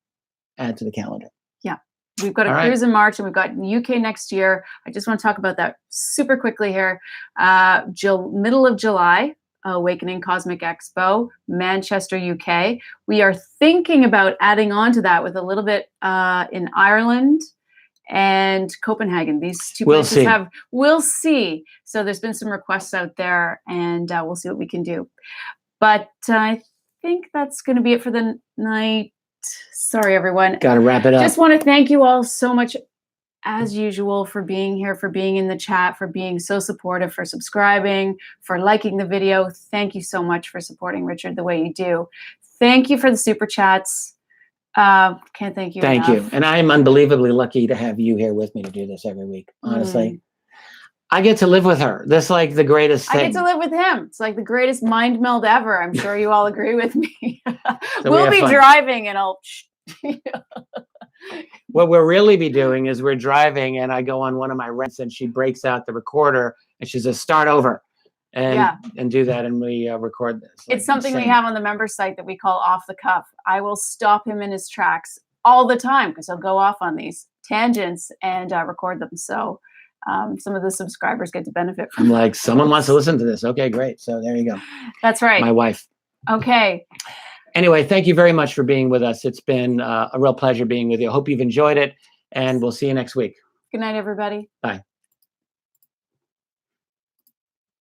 add to the calendar. Yeah. we've got a All right. cruise in March, and we've got UK next year. I just want to talk about that super quickly here. Middle of July, Awakening Cosmic Expo, Manchester, UK. We are thinking about adding on to that with a little bit in Ireland and Copenhagen. These two places we'll see. So there's been some requests out there, and we'll see what we can do. But I think that's going to be it for the night. Sorry, everyone. Got to wrap it up. Just want to thank you all so much, as usual, for being here, for being in the chat, for being so supportive, for subscribing, for liking the video. Thank you so much for supporting Richard the way you do. Thank you for the super chats. Can't thank you enough. You. And I am unbelievably lucky to have you here with me to do this every week. Honestly, I get to live with her. That's like the greatest thing. I get to live with him. It's like the greatest mind meld ever. I'm sure you all agree with me. So we'll be driving, and I'll. What we'll really be doing is we're driving, and I go on one of my rents, and she breaks out the recorder, and she says, "Start over," and do that, and we record this. It's something we have on the member site that we call off the cuff. I will stop him in his tracks all the time because he'll go off on these tangents and record them. So some of the subscribers get to benefit from. I'm like, someone wants to listen to this. Okay, great. So there you go. That's right. My wife. Okay. Anyway, thank you very much for being with us. It's been a real pleasure being with you. I hope you've enjoyed it, and we'll see you next week. Good night, everybody. Bye.